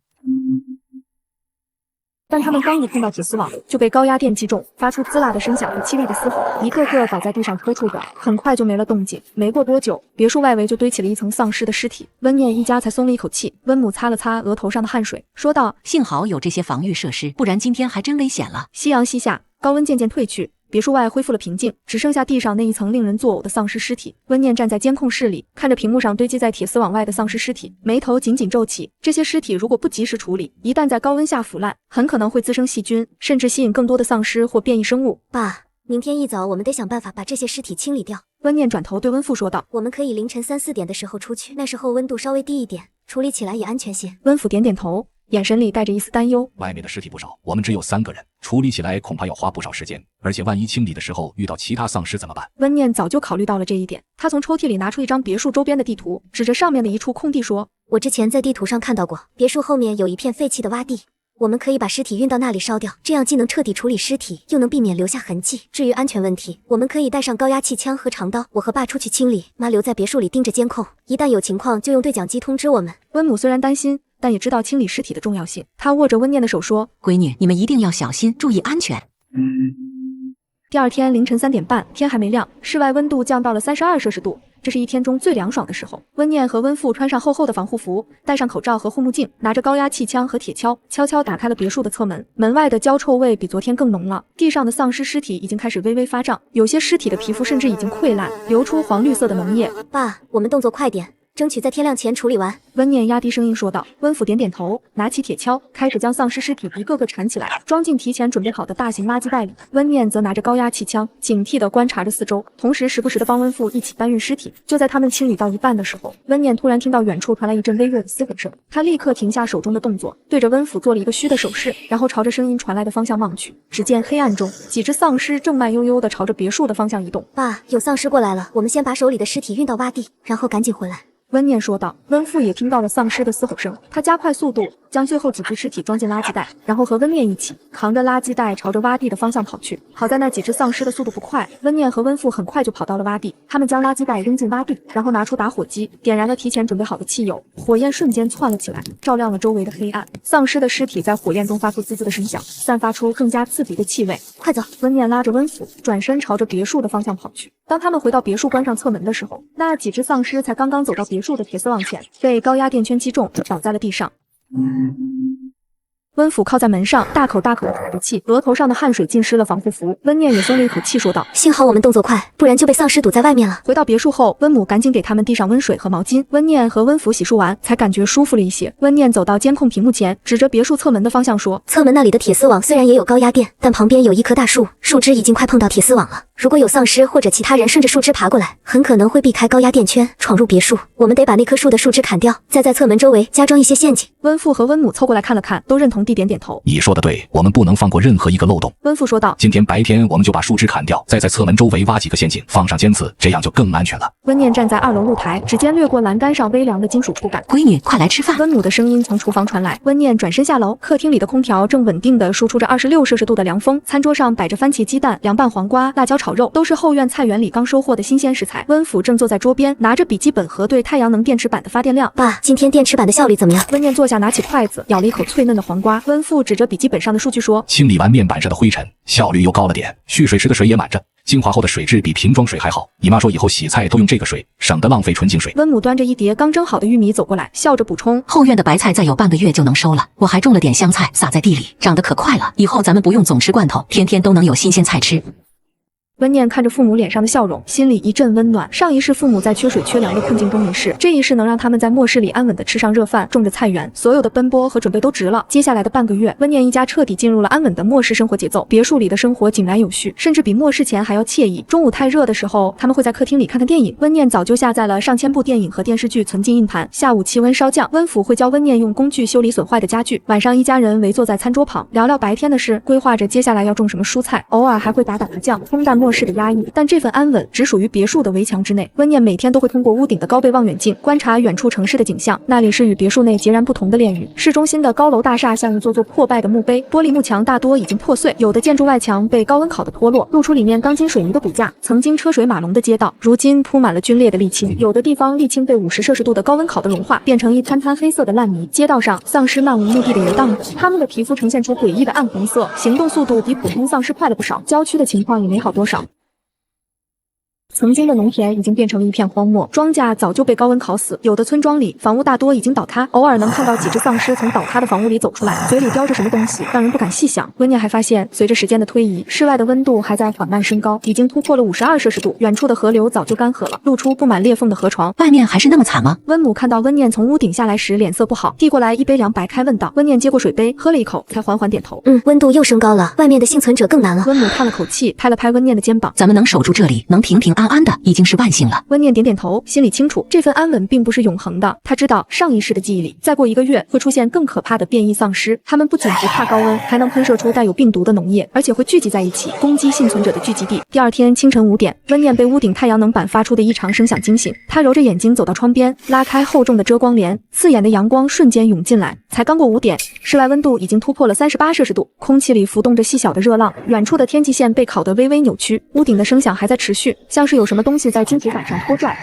但他们刚一碰到铁丝网，就被高压电击中，发出滋啦的声响和凄厉的嘶吼，一个个倒在地上抽搐着，很快就没了动静。没过多久，别墅外围就堆起了一层丧尸的尸体。温念一家才松了一口气。温母擦了擦额头上的汗水，说道：“幸好有这些防御设施，不然今天还真危险了。”夕阳西下，高温渐渐退去。别墅外恢复了平静，只剩下地上那一层令人作呕的丧尸尸体。温念站在监控室里，看着屏幕上堆积在铁丝网外的丧尸尸体，眉头紧紧皱起。这些尸体如果不及时处理，一旦在高温下腐烂，很可能会滋生细菌，甚至吸引更多的丧尸或变异生物。爸，明天一早我们得想办法把这些尸体清理掉。温念转头对温父说道：“我们可以凌晨3、4点的时候出去，那时候温度稍微低一点，处理起来也安全些。”温父点点头，眼神里带着一丝担忧。外面的尸体不少，我们只有3个人，处理起来恐怕要花不少时间，而且万一清理的时候遇到其他丧尸怎么办？温念早就考虑到了这一点，他从抽屉里拿出一张别墅周边的地图，指着上面的一处空地说：“我之前在地图上看到过，别墅后面有一片废弃的洼地，我们可以把尸体运到那里烧掉，这样既能彻底处理尸体，又能避免留下痕迹。至于安全问题，我们可以带上高压气枪和长刀，我和爸出去清理，妈留在别墅里盯着监控，一旦有情况就用对讲机通知我们。”温母虽然担心，但也知道清理尸体的重要性。她握着温念的手说：“闺女，你们一定要小心，注意安全。”第二天凌晨3点半，天还没亮，室外温度降到了32摄氏度，这是一天中最凉爽的时候。温念和温父穿上厚厚的防护服，戴上口罩和护目镜，拿着高压气枪和铁锹，悄悄打开了别墅的侧门。门外的焦臭味比昨天更浓了，地上的丧尸尸体已经开始微微发胀，有些尸体的皮肤甚至已经溃烂，流出黄绿色的脓液。爸，我们动作快点，争取在天亮前处理完。温念压低声音说道。温父点点头，拿起铁锹，开始将丧尸尸体一个个铲起来，装进提前准备好的大型垃圾袋里。温念则拿着高压气枪，警惕地观察着四周，同时时不时地帮温父一起搬运尸体。就在他们清理到一半的时候，温念突然听到远处传来一阵微弱的嘶吼声，他立刻停下手中的动作，对着温父做了一个虚的手势，然后朝着声音传来的方向望去。只见黑暗中，几只丧尸正慢悠悠地朝着别墅的方向移动。爸，有丧尸过来了，我们先把手里的尸体运到洼地，然后赶紧回来。温念说道。温父也听到了丧尸的嘶吼声，他加快速度，将最后几只尸体装进垃圾袋，然后和温念一起扛着垃圾袋朝着洼地的方向跑去。好在那几只丧尸的速度不快，温念和温父很快就跑到了洼地。他们将垃圾袋扔进洼地，然后拿出打火机，点燃了提前准备好的汽油，火焰瞬间窜了起来，照亮了周围的黑暗。丧尸的尸体在火焰中发出滋滋的声响，散发出更加刺鼻的气味。快走！温念拉着温父，转身朝着别墅的方向跑去。当他们回到别墅，关上侧门的时候，那几只丧尸才刚刚走到别墅的铁丝网前，被高压电圈击中，倒在了地上。温父靠在门上，大口大口地吐着气，额头上的汗水浸湿了防护服。温念也松了一口气，说道：“幸好我们动作快，不然就被丧尸堵在外面了。”回到别墅后，温母赶紧给他们递上温水和毛巾。温念和温父洗漱完，才感觉舒服了一些。温念走到监控屏幕前，指着别墅侧门的方向说：“侧门那里的铁丝网虽然也有高压电，但旁边有一棵大树，树枝已经快碰到铁丝网了。如果有丧尸或者其他人顺着树枝爬过来，很可能会避开高压电圈，闯入别墅。我们得把那棵树的树枝砍掉，再在侧门周围加装一些陷阱。温父和温母凑过来看了看，都认同地点点头。你说的对，我们不能放过任何一个漏洞。温父说道。今天白天我们就把树枝砍掉，再在侧门周围挖几个陷阱，放上尖刺，这样就更安全了。温念站在2楼露台，指尖掠过栏杆上微凉的金属触感。闺女，快来吃饭。温母的声音从厨房传来。温念转身下楼，客厅里的空调正稳定地输出着26摄氏度的凉风，餐桌上摆着番茄鸡蛋、凉拌黄瓜、辣椒炒肉，都是后院菜园里刚收获的新鲜食材。温府正坐在桌边，拿着笔记本核对太阳能电池板的发电量。爸，今天电池板的效率怎么样？温念坐下，拿起筷子，咬了一口脆嫩的黄瓜。温父指着笔记本上的数据说：清理完面板上的灰尘，效率又高了点，蓄水池的水也满着。净化后的水质比瓶装水还好，你妈说以后洗菜都用这个水，省得浪费纯净水。温母端着一碟刚蒸好的玉米走过来，笑着补充：后院的白菜再有半个月就能收了，我还种了点香菜，撒在地里，长得可快了。以后咱们不用总吃罐头，天天都能有新鲜菜吃。温念看着父母脸上的笑容，心里一阵温暖。上一世父母在缺水缺粮的困境中离世，这一世能让他们在末世里安稳地吃上热饭，种着菜园，所有的奔波和准备都值了。接下来的半个月，温念一家彻底进入了安稳的末世生活节奏。别墅里的生活井然有序，甚至比末世前还要惬意。中午太热的时候，他们会在客厅里看看电影。温念早就下载了上千部电影和电视剧存进硬盘。下午气温稍降，温府会教温念用工具修理损坏的家具。晚上一家人围坐在餐桌旁，聊聊白天的事，规划着接下来要种什么蔬菜，偶尔还会打打麻将，冲淡末世的压抑。但这份安稳只属于别墅的围墙之内。温念每天都会通过屋顶的高倍望远镜观察远处城市的景象，那里是与别墅内截然不同的炼狱。市中心的高楼大厦像一座座破败的墓碑，玻璃幕墙大多已经破碎，有的建筑外墙被高温烤得脱落，露出里面钢筋水泥的骨架。曾经车水马龙的街道，如今铺满了皲裂的沥青，有的地方沥青被50摄氏度的高温烤得融化，变成一滩滩黑色的烂泥。街道上，丧尸漫无目的的游荡着，他们的皮肤呈现出诡异的暗红色，行动速度比普通丧尸快了不少。郊区的情况也没好多少。曾经的农田已经变成了一片荒漠，庄稼早就被高温烤死，有的村庄里房屋大多已经倒塌，偶尔能看到几只丧尸从倒塌的房屋里走出来，嘴里叼着什么东西，让人不敢细想。温念还发现，随着时间的推移，室外的温度还在缓慢升高，已经突破了52摄氏度，远处的河流早就干涸了，露出布满裂缝的河床。外面还是那么惨吗？温母看到温念从屋顶下来时脸色不好，递过来一杯凉白开问道。温念接过水杯，喝了一口，才缓缓点头。温度又升高了，外面的幸存者更难了。温母叹了口气，拍了拍温念的肩膀。咱们能守住这里，能平平安安的，已经是万幸了。温念点点头，心里清楚，这份安稳并不是永恒的。他知道上一世的记忆里，再过1个月会出现更可怕的变异丧尸，他们不仅不怕高温，还能喷射出带有病毒的脓液，而且会聚集在一起，攻击幸存者的聚集地。第二天清晨5点，温念被屋顶太阳能板发出的异常声响惊醒，他揉着眼睛走到窗边，拉开厚重的遮光帘，刺眼的阳光瞬间涌进来。才刚过5点，室外温度已经突破了38摄氏度，空气里浮动着细小的热浪，远处的天际线被烤得微微扭曲，屋顶的声响还在持续，像是有什么东西在金属板上拖拽。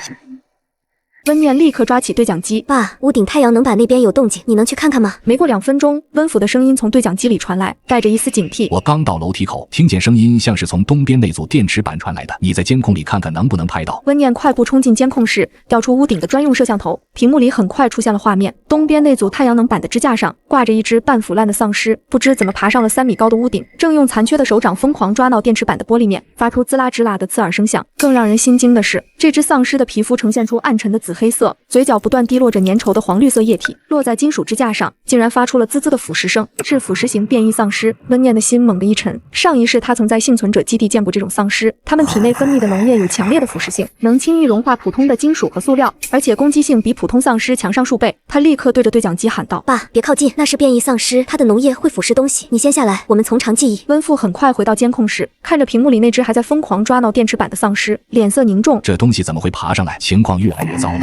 温念立刻抓起对讲机，爸，屋顶太阳能板那边有动静，你能去看看吗？没过2分钟，温府的声音从对讲机里传来，带着一丝警惕。我刚到楼梯口，听见声音像是从东边那组电池板传来的，你在监控里看看能不能拍到。温念快步冲进监控室，调出屋顶的专用摄像头，屏幕里很快出现了画面。东边那组太阳能板的支架上挂着一只半腐烂的丧尸，不知怎么爬上了3米高的屋顶，正用残缺的手掌疯狂抓挠电池板的玻璃面，发出滋啦吱啦的刺耳声响。更让人心惊的是，这只丧尸的皮肤呈现出暗沉的紫黑色，嘴角不断滴落着粘稠的黄绿色液体，落在金属支架上，竟然发出了滋滋的腐蚀声，是腐蚀型变异丧尸。温念的心猛地一沉，上一世他曾在幸存者基地见过这种丧尸，他们体内分泌的脓液有强烈的腐蚀性，能轻易融化普通的金属和塑料，而且攻击性比普通丧尸强上数倍。他立刻对着对讲机喊道：爸，别靠近，那是变异丧尸，它的脓液会腐蚀东西，你先下来，我们从长计议。温父很快回到监控室，看着屏幕里那只还在疯狂抓挠电池板的丧尸，脸色凝重。这东西怎么会爬上来？情况越来越糟了。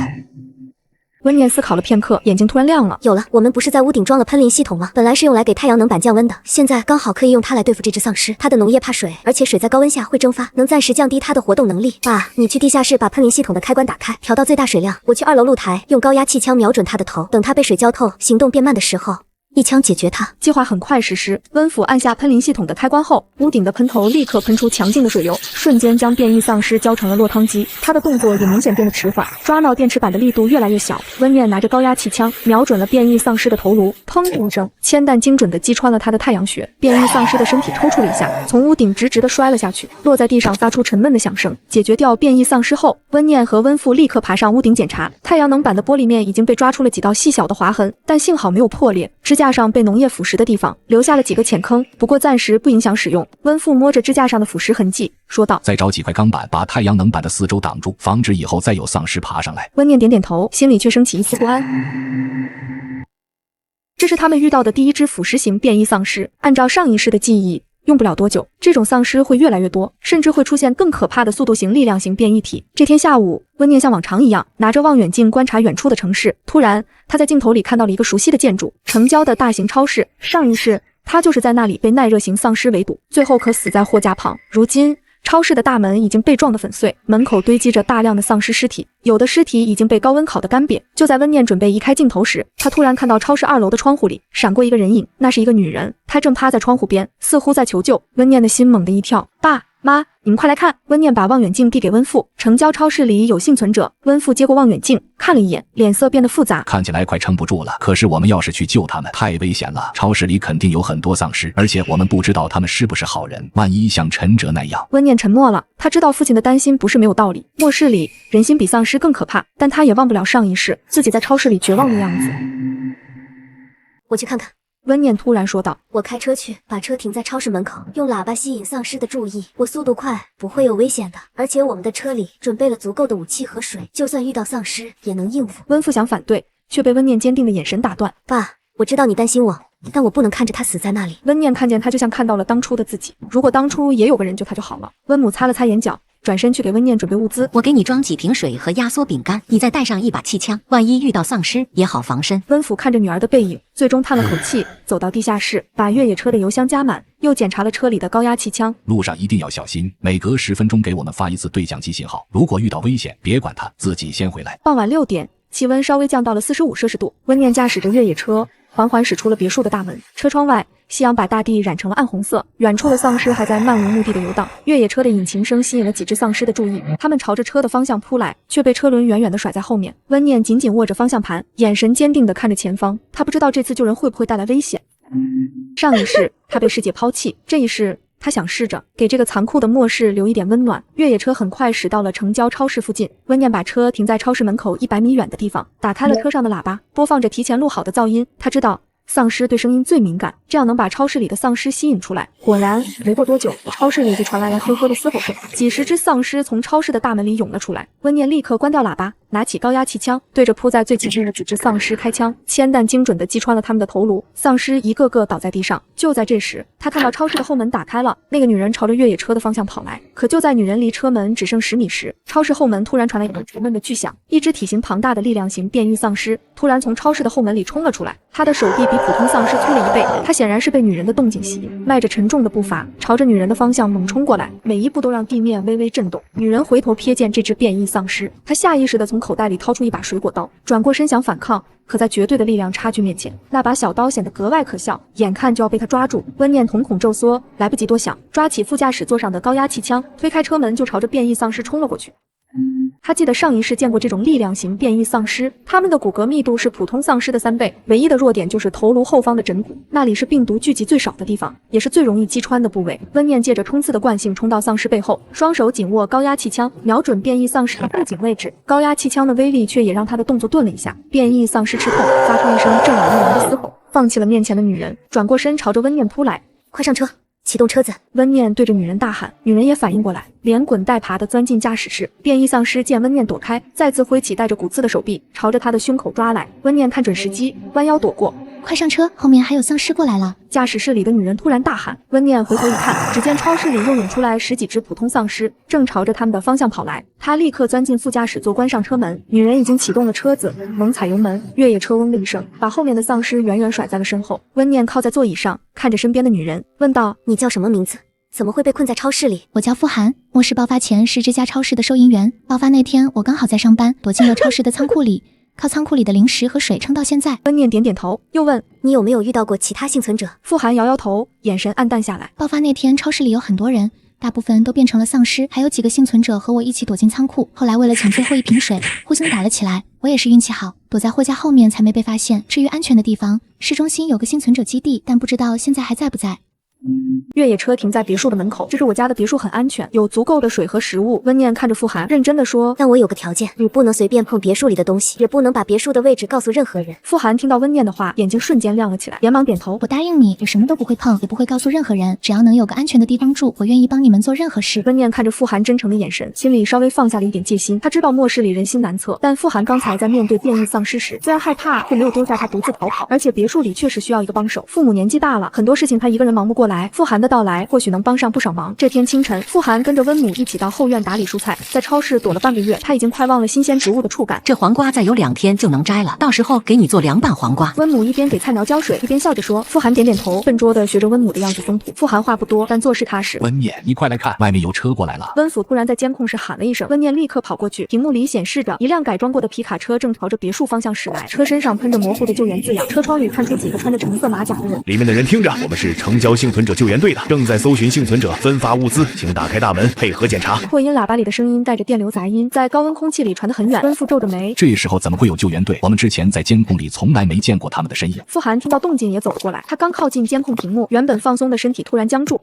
温念思考了片刻，眼睛突然亮了。有了，我们不是在屋顶装了喷淋系统吗？本来是用来给太阳能板降温的，现在刚好可以用它来对付这只丧尸。它的脓液怕水，而且水在高温下会蒸发，能暂时降低它的活动能力。爸，你去地下室把喷淋系统的开关打开，调到最大水量。我去2楼露台，用高压气枪瞄准它的头，等它被水浇透，行动变慢的时候，一枪解决它。计划很快实施，温府按下喷淋系统的开关后，屋顶的喷头立刻喷出强劲的水流，瞬间将变异丧尸浇成了落汤鸡。他的动作也明显变得迟缓，抓挠电池板的力度越来越小。温念拿着高压气枪瞄准了变异丧尸的头颅，砰的一声，铅弹精准地击穿了他的太阳穴。变异丧尸的身体抽搐了一下，从屋顶直直地摔了下去，落在地上发出沉闷的响声。解决掉变异丧尸后，温念和温父立刻爬上屋顶检查。太阳能板的玻璃面已经被抓出了几道细小的划痕，但幸好没有破裂，支架架上被农业腐蚀的地方留下了几个浅坑，不过暂时不影响使用。温父摸着支架上的腐蚀痕迹，说道：“再找几块钢板，把太阳能板的四周挡住，防止以后再有丧尸爬上来。”温念点点头，心里却升起一丝不安。这是他们遇到的第一只腐蚀型变异丧尸。按照上一世的记忆，用不了多久，这种丧尸会越来越多，甚至会出现更可怕的速度型力量型变异体。这天下午，温念像往常一样拿着望远镜观察远处的城市，突然他在镜头里看到了一个熟悉的建筑——城郊的大型超市。上一世他就是在那里被耐热型丧尸围堵，最后可死在货架旁。如今超市的大门已经被撞得粉碎，门口堆积着大量的丧尸尸体，有的尸体已经被高温烤得干瘪。就在温念准备移开镜头时，他突然看到超市2楼的窗户里闪过一个人影，那是一个女人，她正趴在窗户边，似乎在求救。温念的心猛地一跳，爸妈，你们快来看！温念把望远镜递给温父，城郊超市里有幸存者。温父接过望远镜，看了一眼，脸色变得复杂。看起来快撑不住了，可是我们要是去救他们，太危险了。超市里肯定有很多丧尸，而且我们不知道他们是不是好人，万一像陈哲那样……温念沉默了，他知道父亲的担心不是没有道理。末世里，人心比丧尸更可怕，但他也忘不了上一世自己在超市里绝望的样子。我去看看。温念突然说道：“我开车去，把车停在超市门口，用喇叭吸引丧尸的注意。我速度快，不会有危险的。而且我们的车里准备了足够的武器和水，就算遇到丧尸也能应付。”温父想反对，却被温念坚定的眼神打断。爸，我知道你担心我，但我不能看着他死在那里。温念看见他，就像看到了当初的自己。如果当初也有个人救他就好了。温母擦了擦眼角，转身去给温念准备物资。我给你装几瓶水和压缩饼干，你再带上一把气枪，万一遇到丧尸也好防身。温府看着女儿的背影，最终叹了口气，走到地下室，把越野车的油箱加满，又检查了车里的高压气枪。路上一定要小心，每隔10分钟给我们发一次对讲机信号。如果遇到危险，别管它，自己先回来。傍晚6点，气温稍微降到了45摄氏度。温念驾驶着越野车，缓缓驶出了别墅的大门。车窗外，夕阳把大地染成了暗红色，远处的丧尸还在漫无目的的游荡。越野车的引擎声吸引了几只丧尸的注意，他们朝着车的方向扑来，却被车轮远远地甩在后面。温念紧紧握着方向盘，眼神坚定地看着前方。他不知道这次救人会不会带来危险。上一世他被世界抛弃，这一世他想试着给这个残酷的末世留一点温暖。越野车很快驶到了城郊超市附近，温念把车停在超市门口100米远的地方，打开了车上的喇叭，播放着提前录好的噪音。他知道丧尸对声音最敏感，这样能把超市里的丧尸吸引出来。果然，没过多久，超市里就传来了呵呵的嘶吼声，几十只丧尸从超市的大门里涌了出来。温念立刻关掉喇叭，拿起高压气枪，对着扑在最前面的几只丧尸开枪，铅弹精准地击穿了他们的头颅，丧尸一个个倒在地上。就在这时，他看到超市的后门打开了，那个女人朝着越野车的方向跑来。可就在女人离车门只剩10米时，超市后门突然传来一个沉闷的巨响，一只体型庞大的力量型变异丧尸突然从超市的后门里冲了出来，他的手臂比普通丧尸粗了1倍，他显然是被女人的动静吸引，迈着沉重的步伐朝着女人的方向猛冲过来，每一步都让地面微微震动。女人回头瞥见这只变异丧尸，她下意识地从口袋里掏出一把水果刀，转过身想反抗，可在绝对的力量差距面前，那把小刀显得格外可笑，眼看就要被他抓住。温念瞳孔骤缩，来不及多想，抓起副驾驶座上的高压气枪，推开车门就朝着变异丧尸冲了过去。他记得上一世见过这种力量型变异丧尸，他们的骨骼密度是普通丧尸的3倍，唯一的弱点就是头颅后方的枕骨，那里是病毒聚集最少的地方，也是最容易击穿的部位。温念借着冲刺的惯性冲到丧尸背后，双手紧握高压气枪，瞄准变异丧尸的背颈位置。高压气枪的威力却也让他的动作顿了一下，变异丧尸吃痛，发出一声震耳欲聋的嘶吼，放弃了面前的女人，转过身朝着温念扑来。快上车，启动车子！温念对着女人大喊，女人也反应过来，连滚带爬地钻进驾驶室。变异丧尸见温念躲开，再次挥起带着骨刺的手臂，朝着他的胸口抓来。温念看准时机，弯腰躲过。快上车，后面还有丧尸过来了！驾驶室里的女人突然大喊。温念回头一看，只见超市里又涌出来10几只普通丧尸，正朝着他们的方向跑来。他立刻钻进副驾驶座，关上车门。女人已经启动了车子，猛踩油门，越野车嗡的一声，把后面的丧尸远远甩在了身后。温念靠在座椅上，看着身边的女人，问道：“你叫什么名字？怎么会被困在超市里？”我叫傅涵，末世爆发前是这家超市的收银员，爆发那天我刚好在上班，躲进了超市的仓库里，靠仓库里的零食和水撑到现在。温念点点头，又问：“你有没有遇到过其他幸存者？”傅涵摇摇头，眼神暗淡下来。爆发那天超市里有很多人，大部分都变成了丧尸，还有几个幸存者和我一起躲进仓库，后来为了抢最后一瓶水，互相打了起来。我也是运气好，躲在货架后面才没被发现。至于安全的地方，市中心有个幸存者基地，但不知道现在还在不在。越野车停在别墅的门口，这是我家的别墅，很安全，有足够的水和食物。温念看着傅寒，认真的说：“但我有个条件，你不能随便碰别墅里的东西，也不能把别墅的位置告诉任何人。”傅寒听到温念的话，眼睛瞬间亮了起来，连忙点头：“我答应你，我什么都不会碰，也不会告诉任何人，只要能有个安全的地方住，我愿意帮你们做任何事。”温念看着傅寒真诚的眼神，心里稍微放下了一点戒心。他知道末世里人心难测，但傅寒刚才在面对变异丧尸时，虽然害怕，却没有丢下他独自逃跑。而且别墅里确实需要一个帮手，父母年纪大了，很多事情他一个人忙不过来。傅寒的到来或许能帮上不少忙。这天清晨，傅寒跟着温母一起到后院打理蔬菜，在超市躲了半个月，他已经快忘了新鲜植物的触感。这黄瓜再有2天就能摘了，到时候给你做凉拌黄瓜。温母一边给菜苗浇水，一边笑着说。傅寒点点头，笨拙的学着温母的样子风土。傅寒话不多，但做事踏实。温念，你快来看，外面有车过来了。温府突然在监控室喊了一声，温念立刻跑过去，屏幕里显示着一辆改装过的皮卡车正朝着别墅方向驶来，车身上喷着模糊的救援字样，车窗里看出几个穿着橙色马甲的人。里面的人听着，我们是城郊幸存者救援队的，正在搜寻幸存者，分发物资，请打开大门配合检查。扩音喇叭里的声音带着电流杂音，在高温空气里传得很远。温父皱着眉，这时候怎么会有救援队？我们之前在监控里从来没见过他们的身影。傅寒听到动静也走了过来，他刚靠近监控屏幕，原本放松的身体突然僵住。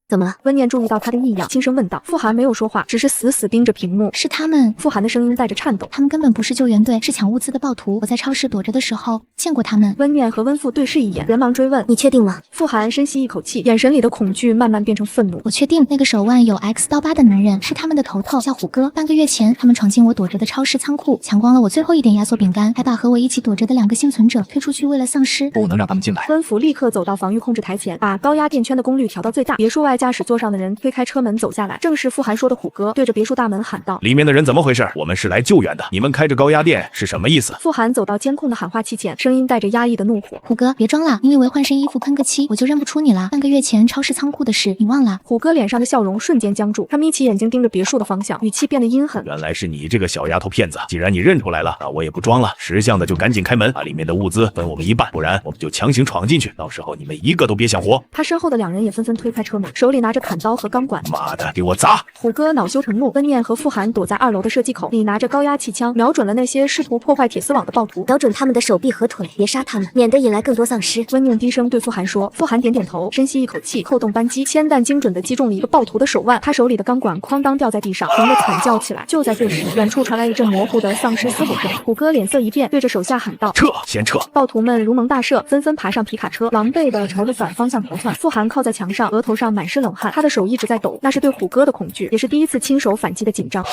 怎么了？温念注意到他的异样，轻声问道。傅寒没有说话，只是死死盯着屏幕。是他们。傅寒的声音带着颤抖。他们根本不是救援队，是抢物资的暴徒。我在超市躲着的时候见过他们。温念和温父对视一眼，连忙追问：“你确定吗？”傅寒深吸一口气，眼神里的恐惧慢慢变成愤怒。我确定，那个手腕有 X 刀疤的男人是他们的头头，叫虎哥。半个月前，他们闯进我躲着的超市仓库，抢光了我最后一点压缩饼干，还把和我一起躲着的2个幸存者推出去喂了丧尸。不能让他们进来。温父立刻走到防御控制台前，把高压电圈的功率调到最大。别墅外驾驶座上的人推开车门走下来，正是傅寒说的虎哥，对着别墅大门喊道：“里面的人怎么回事？我们是来救援的，你们开着高压电是什么意思？”傅寒走到监控的喊话器前，声音带着压抑的怒火：“虎哥，别装了，你以为换身衣服喷个漆我就认不出你了？半个月前超市仓库的事你忘了？”虎哥脸上的笑容瞬间僵住，他眯起眼睛盯着别墅的方向，语气变得阴狠：“原来是你这个小丫头片子，既然你认出来了，那我也不装了，识相的就赶紧开门，把里面的物资分我们一半，不然我们就强行闯进去，到时候你们一个都别想活。”他身后的2人也纷纷推开车门，手里拿着砍刀和钢管。妈的，给我砸！虎哥恼羞成怒，温念和傅寒躲在2楼的射击口里，拿着高压气枪瞄准了那些试图破坏铁丝网的暴徒，瞄准他们的手臂和腿，别杀他们，免得引来更多丧尸。温念低声对傅寒说。傅寒点点头，深吸一口气，扣动扳机，铅弹精准地击中了一个暴徒的手腕，他手里的钢管哐当掉在地上，疼得惨叫起来。就在这时，远处传来一阵模糊的丧尸嘶吼声。虎哥脸色一变，对着手下喊道：“撤，先撤！”暴徒们如蒙大赦，纷纷爬上皮卡车，狼狈地朝着反方向逃窜。傅寒靠在墙上，额头上满是冷汗，他的手一直在抖，那是对虎哥的恐惧，也是第一次亲手反击的紧张。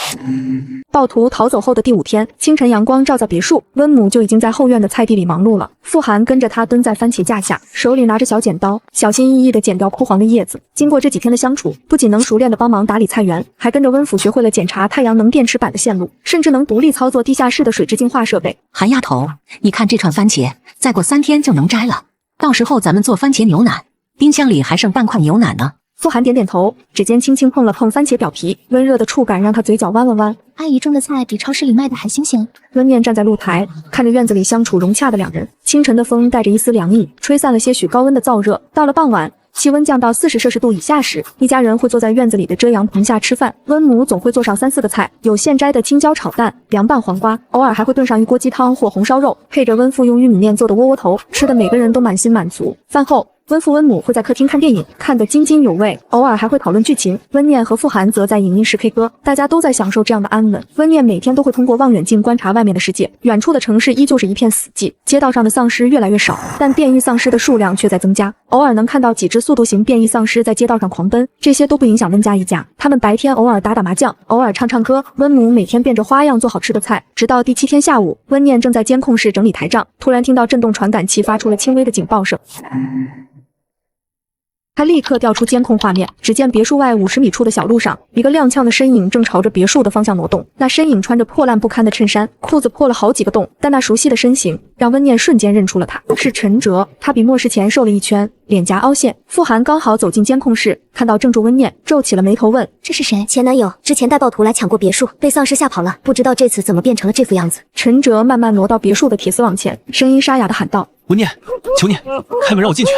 暴徒逃走后的第5天，清晨阳光照在别墅，温母就已经在后院的菜地里忙碌了。傅寒跟着他蹲在番茄架下，手里拿着小剪刀，小心翼翼地剪掉枯黄的叶子。经过这几天的相处，不仅能熟练地帮忙打理菜园，还跟着温府学会了检查太阳能电池板的线路，甚至能独立操作地下室的水质净化设备。韩丫头，你看这串番茄，再过3天就能摘了，到时候咱们做番茄牛奶，冰箱里还剩半块牛奶呢。傅寒点点头，指尖轻轻碰了碰番茄表皮，温热的触感让他嘴角弯了弯。阿姨种的菜比超市里卖的还新鲜。温念站在露台，看着院子里相处融洽的2人。清晨的风带着一丝凉意，吹散了些许高温的燥热。到了傍晚，气温降到40摄氏度以下时，一家人会坐在院子里的遮阳棚下吃饭。温母总会做上3、4个菜，有现摘的青椒炒蛋、凉拌黄瓜，偶尔还会炖上一锅鸡汤或红烧肉，配着温父用玉米面做的窝窝头，吃的每个人都满心满足。饭后，温父温母会在客厅看电影，看得津津有味，偶尔还会讨论剧情。温念和傅寒则在影音室 K 歌，大家都在享受这样的安稳。温念每天都会通过望远镜观察外面的世界，远处的城市依旧是一片死寂，街道上的丧尸越来越少，但变异丧尸的数量却在增加。偶尔能看到几只速度型变异丧尸在街道上狂奔，这些都不影响温家一家。他们白天偶尔打打麻将，偶尔唱唱歌。温母每天变着花样做好吃的菜，直到第7天下午，温念正在监控室整理台账，突然听到震动传感器发出了轻微的警报声。他立刻调出监控画面，只见别墅外50米处的小路上，一个踉跄的身影正朝着别墅的方向挪动。那身影穿着破烂不堪的衬衫，裤子破了好几个洞，但那熟悉的身形让温念瞬间认出了他，是陈哲。他比末世前瘦了1圈，脸颊凹陷。傅寒刚好走进监控室，看到怔住温念，皱起了眉头问：“这是谁？”前男友，之前带暴徒来抢过别墅，被丧尸吓跑了，不知道这次怎么变成了这副样子。陈哲慢慢挪到别墅的铁丝网前，声音沙哑地喊道：“温念，求你开门让我进去，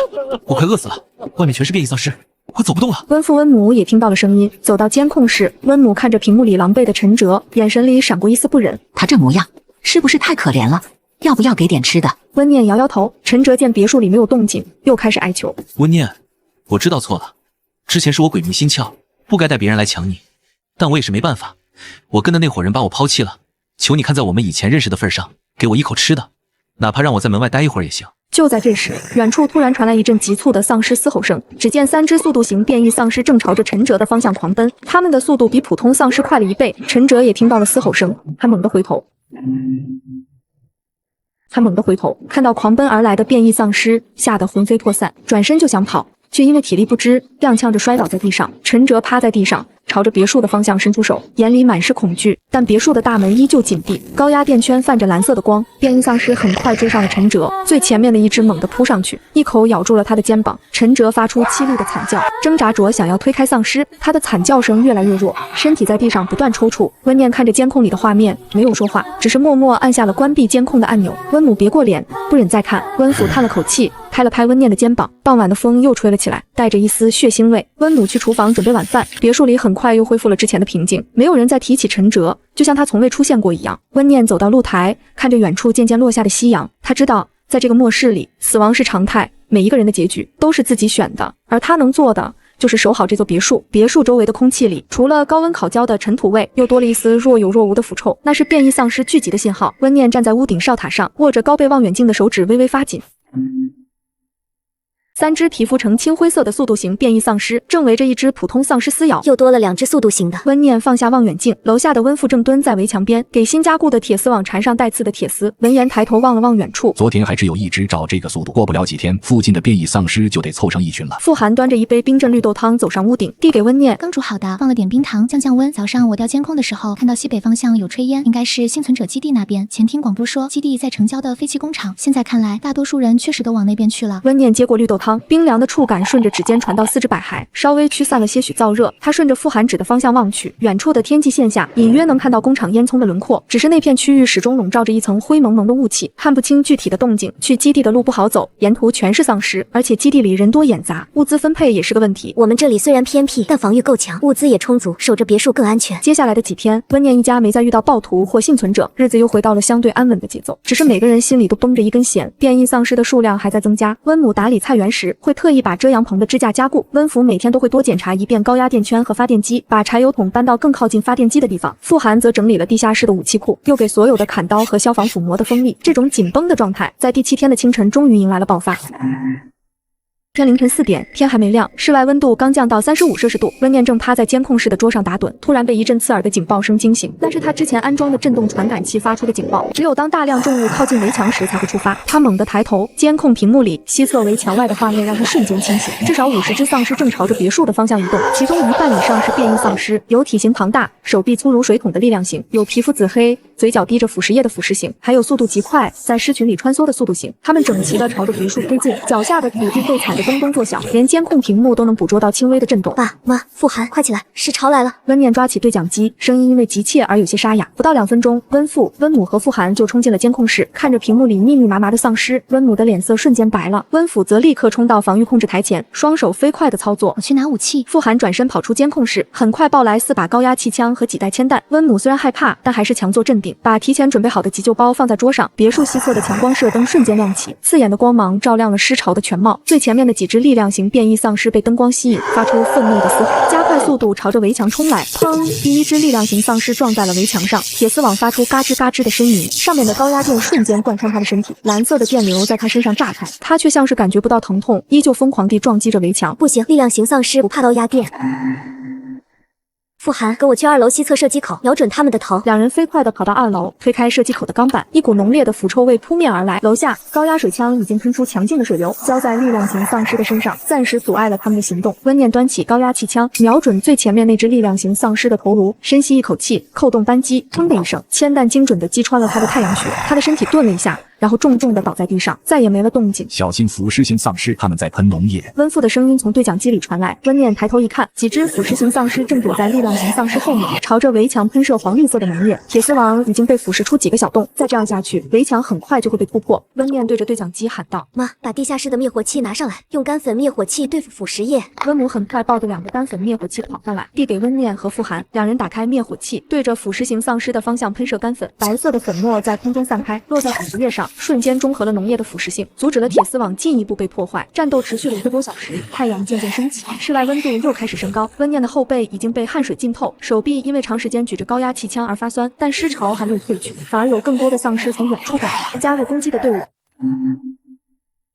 我快饿死了，外面全是变异丧尸，我走不动了。”温父温母也听到了声音，走到监控室。温母看着屏幕里狼狈的陈哲，眼神里闪过一丝不忍。他这模样是不是太可怜了？要不要给点吃的？温念摇摇头。陈哲见别墅里没有动静，又开始哀求。温念，我知道错了，之前是我鬼迷心窍，不该带别人来抢你，但我也是没办法，我跟的那伙人把我抛弃了，求你看在我们以前认识的份上，给我一口吃的，哪怕让我在门外待一会儿也行。就在这时，远处突然传来一阵急促的丧尸嘶吼声。只见3只速度型变异丧尸正朝着陈哲的方向狂奔，他们的速度比普通丧尸快了1倍。陈哲也听到了嘶吼声，他猛地回头，看到狂奔而来的变异丧尸，吓得魂飞魄散，转身就想跑，却因为体力不支，踉跄着摔倒在地上。陈哲趴在地上，朝着别墅的方向伸出手，眼里满是恐惧，但别墅的大门依旧紧闭，高压电圈泛着蓝色的光。变异丧尸很快追上了陈哲，最前面的一只猛地扑上去，一口咬住了他的肩膀。陈哲发出凄厉的惨叫，挣扎着想要推开丧尸，他的惨叫声越来越弱，身体在地上不断抽搐。温念看着监控里的画面，没有说话，只是默默按下了关闭监控的按钮。温母别过脸，不忍再看。温府叹了口气，拍了拍温念的肩膀。傍晚的风又吹了起来，带着一丝血腥味。温母去厨房准备晚饭，别墅里很快又恢复了之前的平静，没有人再提起陈哲，就像他从未出现过一样。温念走到露台，看着远处渐渐落下的夕阳，他知道在这个末世里，死亡是常态，每一个人的结局都是自己选的，而他能做的就是守好这座别墅。别墅周围的空气里，除了高温烤焦的尘土味，又多了一丝若有若无的腐臭，那是变异丧尸聚集的信号。温念站在屋顶哨塔上，握着高倍望远镜的手指微微发紧。3只皮肤呈青灰色的速度型变异丧尸正围着一只普通丧尸撕咬，又多了2只速度型的。温念放下望远镜，楼下的温父正蹲在围墙边，给新加固的铁丝网缠上带刺的铁丝。闻言抬头望了望远处，昨天还只有1只，照这个速度，过不了几天，附近的变异丧尸就得凑成一群了。傅寒端着一杯冰镇绿豆汤走上屋顶，递给温念，刚煮好的，放了点冰糖降降温。早上我调监控的时候，看到西北方向有炊烟，应该是幸存者基地那边。前听广播说基地在城郊的废弃工厂，现在看来大多数人确实都往那边去了。温念接过绿豆汤，冰凉的触感顺着指尖传到4肢百骸，稍微驱散了些许燥热。他顺着傅寒指的方向望去，远处的天际线下隐约能看到工厂烟囱的轮廓，只是那片区域始终笼罩着一层灰蒙蒙的雾气，看不清具体的动静。去基地的路不好走，沿途全是丧尸，而且基地里人多眼杂，物资分配也是个问题。我们这里虽然偏僻，但防御够强，物资也充足，守着别墅更安全。接下来的几天，温念一家没再遇到暴徒或幸存者，日子又回到了相对安稳的节奏。只是每个人心里都绷着一根弦，变异丧尸的数量还在增加。温母打理菜园时，会特意把遮阳棚的支架加固。温府每天都会多检查一遍高压电圈和发电机，把柴油桶搬到更靠近发电机的地方。傅寒则整理了地下室的武器库，又给所有的砍刀和消防斧磨得锋利。这种紧绷的状态，在第7天的清晨终于迎来了爆发。天凌晨4点，天还没亮，室外温度刚降到35摄氏度。温念正趴在监控室的桌上打盹，突然被一阵刺耳的警报声惊醒。那是他之前安装的震动传感器发出的警报，只有当大量重物靠近围墙时才会触发。他猛地抬头，监控屏幕里西侧围墙外的画面让他瞬间清醒。至少50只丧尸正朝着别墅的方向移动，其中1半以上是变异丧尸，有体型庞大、手臂粗如水桶的力量型，有皮肤紫黑、嘴角滴着腐蚀液的腐蚀型，还有速度极快，在尸群里穿梭的速度型。他们整齐地朝着别墅推进，脚下的土地被踩得咚咚作响，连监控屏幕都能捕捉到轻微的震动。爸妈，傅寒，快起来，尸潮来了！温念抓起对讲机，声音因为急切而有些沙哑。不到2分钟，温父、温母和傅寒就冲进了监控室，看着屏幕里密密麻麻的丧尸，温母的脸色瞬间白了。温父则立刻冲到防御控制台前，双手飞快地操作。我去拿武器。傅寒转身跑出监控室，很快抱来4把高压气枪和几袋铅弹。温母虽然害怕，但还是强作镇定，把提前准备好的急救包放在桌上。别墅西侧的强光射灯瞬间亮起，刺眼的光芒照亮了尸潮的全貌。最前面的几只力量型变异丧尸被灯光吸引，发出愤怒的嘶吼，加快速度朝着围墙冲来。砰！第1只力量型丧尸撞在了围墙上，铁丝网发出嘎吱嘎吱的呻吟，上面的高压电瞬间贯穿他的身体，蓝色的电流在他身上炸开，他却像是感觉不到疼痛，依旧疯狂地撞击着围墙。不行，力量型丧尸不怕高压电。傅寒，跟我去2楼西侧射击口，瞄准他们的头。2人飞快地跑到2楼，推开射击口的钢板，一股浓烈的腐臭味扑面而来。楼下，高压水枪已经喷出强劲的水流，浇在力量型丧尸的身上，暂时阻碍了他们的行动。温念端起高压气枪，瞄准最前面那只力量型丧尸的头颅，深吸一口气，扣动扳机，砰的一声，铅弹精准地击穿了他的太阳穴，他的身体顿了一下，然后重重地倒在地上，再也没了动静。小心腐蚀型丧尸，他们在喷浓液。温父的声音从对讲机里传来。温念抬头一看，几只腐蚀型丧尸正躲在力量型丧尸后面，朝着围墙喷射黄绿色的浓液。铁丝网已经被腐蚀出几个小洞，再这样下去，围墙很快就会被突破。温念对着对讲机喊道：“妈，把地下室的灭火器拿上来，用干粉灭火器对付腐蚀液。”温母很快抱着2个干粉灭火器跑上来，递给温念和傅寒。2人打开灭火器，对着腐蚀型丧尸的方向喷射干粉，白色的粉末在空中散开，落在腐蚀液上，瞬间中和了浓烈的腐蚀性，阻止了铁丝网进一步被破坏。战斗持续了1个多小时，太阳渐渐升起，室外温度又开始升高。温念的后背已经被汗水浸透，手臂因为长时间举着高压气枪而发酸，但尸潮还没有退去，反而有更多的丧尸从远处赶来，加入攻击的队伍。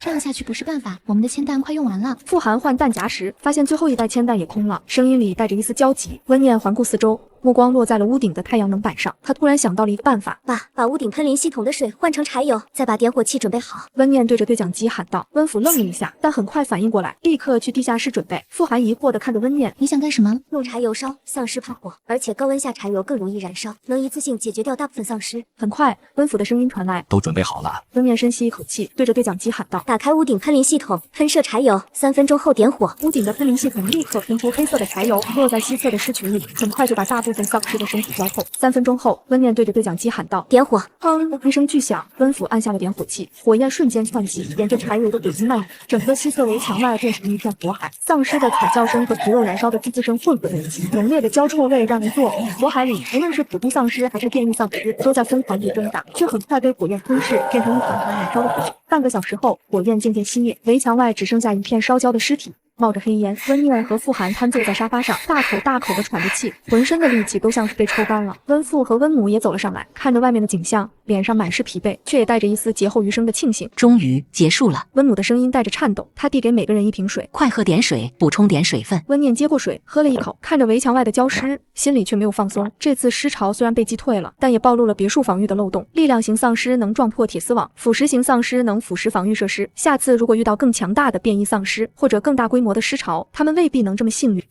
这样下去不是办法，我们的铅弹快用完了。傅寒换弹夹时，发现最后一袋铅弹也空了，声音里带着一丝焦急。温念环顾四周，目光落在了屋顶的太阳能板上，他突然想到了一个办法。爸，把屋顶喷淋系统的水换成柴油，再把点火器准备好。温念对着对讲机喊道。温府愣了一下，但很快反应过来，立刻去地下室准备。傅寒疑惑地看着温念，你想干什么？用柴油烧，丧尸怕火，而且高温下柴油更容易燃烧，能一次性解决掉大部分丧尸。很快，温府的声音传来，都准备好了。温念深吸一口气，对着对讲机喊道：打开屋顶喷淋系统，喷射柴油，3分钟后点火。屋顶的喷淋系统立刻喷出黑色的柴油，落在西侧的尸群里，很快就把大部分丧尸的身体浇透。3分钟后，温念对着对讲机喊道：点火！砰！一声巨响，温府按下了点火器，火焰瞬间窜起，沿着柴油的轨迹蔓延，整个西侧围墙外变成一片火海。丧尸的惨叫声和皮肉燃烧的滋滋声混合在一起，浓烈的焦臭味让人作呕。火海里，无论是普通丧尸还是变异丧尸，都在疯狂地挣扎，却很快被火焰吞噬，变成一团团燃烧的火球。半个小时后，火焰渐渐熄灭，围墙外只剩下一片烧焦的尸体。冒着黑烟，温念和傅寒瘫坐在沙发上，大口地喘着气，浑身的力气都像是被抽干了。温父和温母也走了上来，看着外面的景象，脸上满是疲惫，却也带着一丝劫后余生的庆幸。终于结束了。温母的声音带着颤抖，她递给每个人一瓶水，快喝点水，补充点水分。温念接过水，喝了一口，看着围墙外的焦尸，心里却没有放松。这次尸潮虽然被击退了，但也暴露了别墅防御的漏洞。力量型丧尸能撞破铁丝网，腐蚀型丧尸能腐蚀防御设施。下次如果遇到更强大的变异丧尸，或者更大规模的尸潮，他们未必能这么幸运。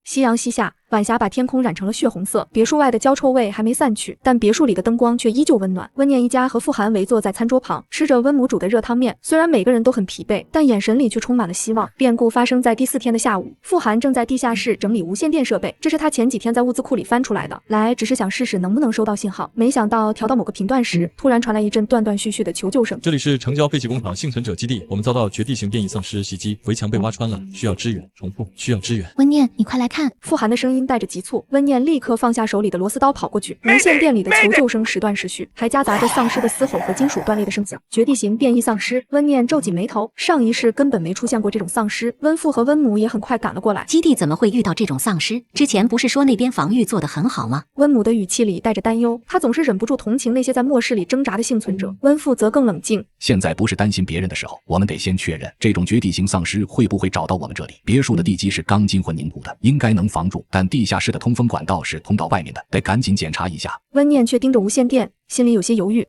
夕阳西下，晚霞把天空染成了血红色，别墅外的焦臭味还没散去，但别墅里的灯光却依旧温暖。温念一家和傅寒围坐在餐桌旁，吃着温母煮的热汤面。虽然每个人都很疲惫，但眼神里却充满了希望。变故发生在第4天的下午，傅寒正在地下室整理无线电设备，这是他前几天在物资库里翻出来的，来只是想试试能不能收到信号。没想到调到某个频段时，突然传来一阵断断续续的求救声。这里是城郊废弃工厂幸存者基地，我们遭到绝地型变异丧尸袭击，围墙被挖穿了，需要支援。重复，需要支援。温念，你快来看！傅寒的声音带着急促，温念立刻放下手里的螺丝刀，跑过去。无线电里的求救声时断时续，还夹杂着丧尸的嘶吼和金属断裂的声响。绝地型变异丧尸，温念皱紧眉头，上一世根本没出现过这种丧尸。温父和温母也很快赶了过来。基地怎么会遇到这种丧尸？之前不是说那边防御做得很好吗？温母的语气里带着担忧，她总是忍不住同情那些在末世里挣扎的幸存者。温父则更冷静，现在不是担心别人的时候，我们得先确认这种绝地型丧尸会不会找到我们这里。别墅的地基是钢筋混凝土的，应该能防住，但地下室的通风管道是通到外面的，得赶紧检查一下。温念却盯着无线电，心里有些犹豫。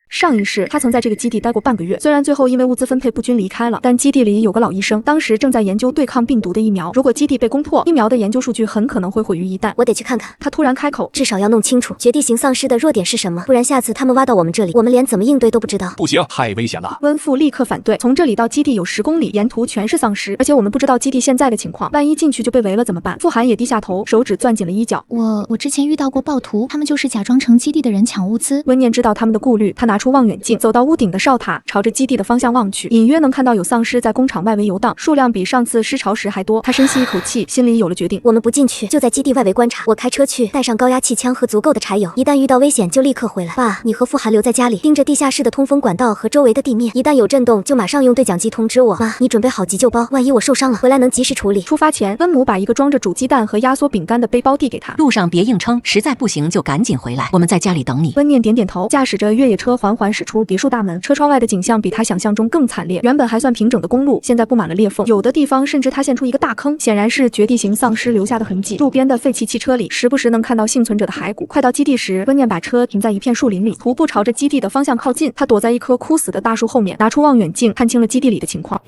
上一世他曾在这个基地待过半个月，虽然最后因为物资分配不均离开了，但基地里有个老医生，当时正在研究对抗病毒的疫苗。如果基地被攻破，疫苗的研究数据很可能会毁于一旦。我得去看看。他突然开口，至少要弄清楚绝地型丧尸的弱点是什么，不然下次他们挖到我们这里，我们连怎么应对都不知道。不行，太危险了。温父立刻反对，从这里到基地有10公里，沿途全是丧尸，而且我们不知道基地现在的情况，万一进去就被围了怎么办？傅寒也低下头，手指攥紧了衣角。我之前遇到过暴徒，他们就是假装成基地的人抢物资。温念知道他们的顾虑，他拿出望远镜，走到屋顶的哨塔，朝着基地的方向望去，隐约能看到有丧尸在工厂外围游荡，数量比上次尸潮时还多。他深吸一口气，心里有了决定。我们不进去，就在基地外围观察。我开车去，带上高压气枪和足够的柴油，一旦遇到危险就立刻回来。爸，你和傅寒留在家里，盯着地下室的通风管道和周围的地面，一旦有震动就马上用对讲机通知我。妈，你准备好急救包，万一我受伤了，回来能及时处理。出发前，温母把一个装着煮鸡蛋和压缩饼干的背包递给他，路上别硬撑，实在不行就赶紧回来，我们在家里等你。温念点点头，驾驶着越野车缓缓驶出别墅大门，车窗外的景象比他想象中更惨烈。原本还算平整的公路，现在布满了裂缝，有的地方甚至塌陷出一个大坑，显然是绝地型丧尸留下的痕迹。路边的废弃汽车里，时不时能看到幸存者的骸骨。快到基地时，温念把车停在一片树林里，徒步朝着基地的方向靠近。他躲在一棵枯死的大树后面，拿出望远镜看清了基地里的情况。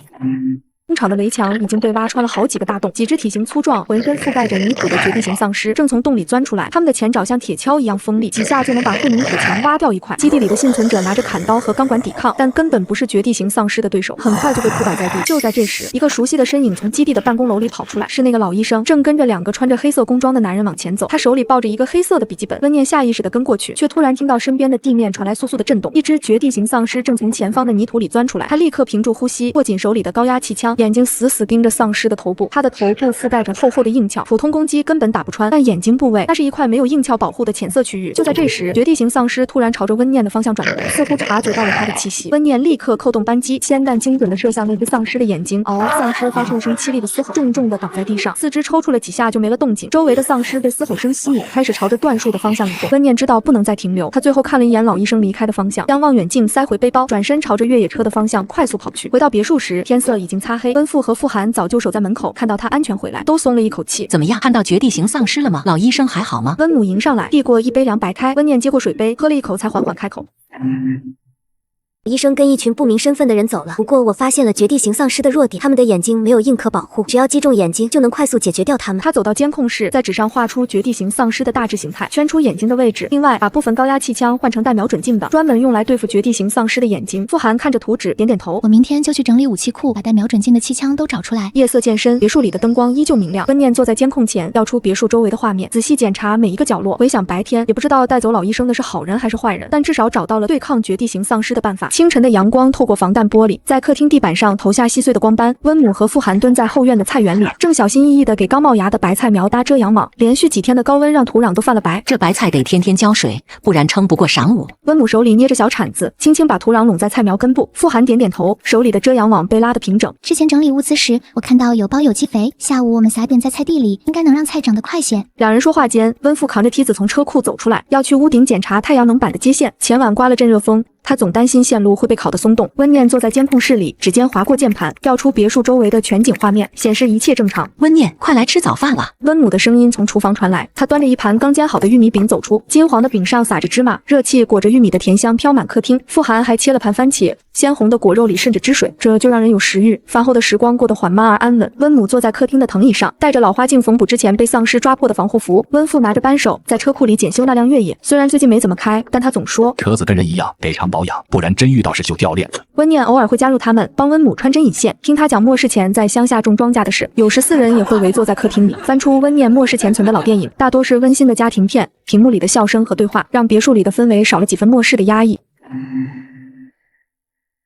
工厂的围墙已经被挖穿了好几个大洞，几只体型粗壮、浑身覆盖着泥土的绝地型丧尸正从洞里钻出来，他们的前爪像铁锹一样锋利，几下就能把混凝土墙挖掉一块。基地里的幸存者拿着砍刀和钢管抵抗，但根本不是绝地型丧尸的对手，很快就被扑倒在地。就在这时，一个熟悉的身影从基地的办公楼里跑出来，是那个老医生，正跟着2个穿着黑色工装的男人往前走，他手里抱着一个黑色的笔记本。温念下意识地跟过去，却突然听到身边的地面传来簌簌的震动，一只绝地型丧尸正从前方的泥土里钻出来，他立刻屏住呼吸，握紧手里的高压气枪，眼睛死死盯着丧尸的头部。他的头部覆盖着厚厚的硬壳，普通攻击根本打不穿，但眼睛部位那是一块没有硬壳保护的浅色区域。就在这时，绝地形丧尸突然朝着温念的方向转头，似乎察觉到了他的气息。温念立刻扣动扳机，先弹精准地射向那只丧尸的眼睛。丧尸发出一声凄厉的嘶吼，重重地倒在地上，四肢抽搐了几下就没了动静。周围的丧尸被嘶吼声吸引，开始朝着段数的方向移动。温念知道不能再停留，他最后看了一眼老医生离开的方向，将望远镜塞回背包，转身朝着越野车的方向快速跑去。回到别墅时，天色已经擦黑，温父和傅寒早就守在门口，看到他安全回来，都松了一口气。怎么样？看到绝地形丧尸了吗？老医生还好吗？温母迎上来，递过一杯凉白开，温念接过水杯，喝了一口才缓缓开口。医生跟一群不明身份的人走了，不过我发现了绝地形丧尸的弱点，他们的眼睛没有硬壳保护，只要击中眼睛就能快速解决掉他们。他走到监控室，在纸上画出绝地形丧尸的大致形态，圈出眼睛的位置，另外把部分高压气枪换成带瞄准镜的，专门用来对付绝地形丧尸的眼睛。傅寒看着图纸点点头，我明天就去整理武器库，把带瞄准镜的气枪都找出来。夜色渐深，别墅里的灯光依旧明亮。温念坐在监控前，调出别墅周围的画面，仔细检查每一个角落。回想白天，也不知道带走老医生的是好人还是坏人，但至少找到了对抗绝地形丧尸的办法。清晨的阳光透过防弹玻璃，在客厅地板上投下细碎的光斑。温母和傅寒蹲在后院的菜园里，正小心翼翼地给刚冒芽的白菜苗搭遮阳网。连续几天的高温让土壤都泛了白，这白菜得天天浇水，不然撑不过晌午。温母手里捏着小铲子，轻轻把土壤拢在菜苗根部。傅寒点点头，手里的遮阳网被拉得平整。之前整理物资时，我看到有包有机肥，下午我们撒点在菜地里，应该能让菜长得快些。两人说话间，温父扛着梯子从车库走出来，要去屋顶检查太阳能板的接线。前晚刮了阵热风，他总担心线路会被烤得松动。温念坐在监控室里，指尖划过键盘，调出别墅周围的全景画面，显示一切正常。温念，快来吃早饭了。温母的声音从厨房传来，她端着一盘刚煎好的玉米饼走出，金黄的饼上撒着芝麻，热气裹着玉米的甜香飘满客厅。傅寒还切了盘番茄，鲜红的果肉里渗着汁水，这就让人有食欲。饭后的时光过得缓慢而安稳。温母坐在客厅的藤椅上，戴着老花镜缝补之前被丧尸抓破的防护服。温父拿着扳手在车库里检修那辆越野，虽然最近没怎么开，但他总说车子跟人一样得常保养，不然真遇到事就掉链子。温念偶尔会加入他们，帮温母穿针引线，听他讲末世前在乡下种庄稼的事。有时四人也会围坐在客厅里，翻出温念末世前存的老电影，大多是温馨的家庭片，屏幕里的笑声和对话让别墅里的氛围少了几分末世的压抑。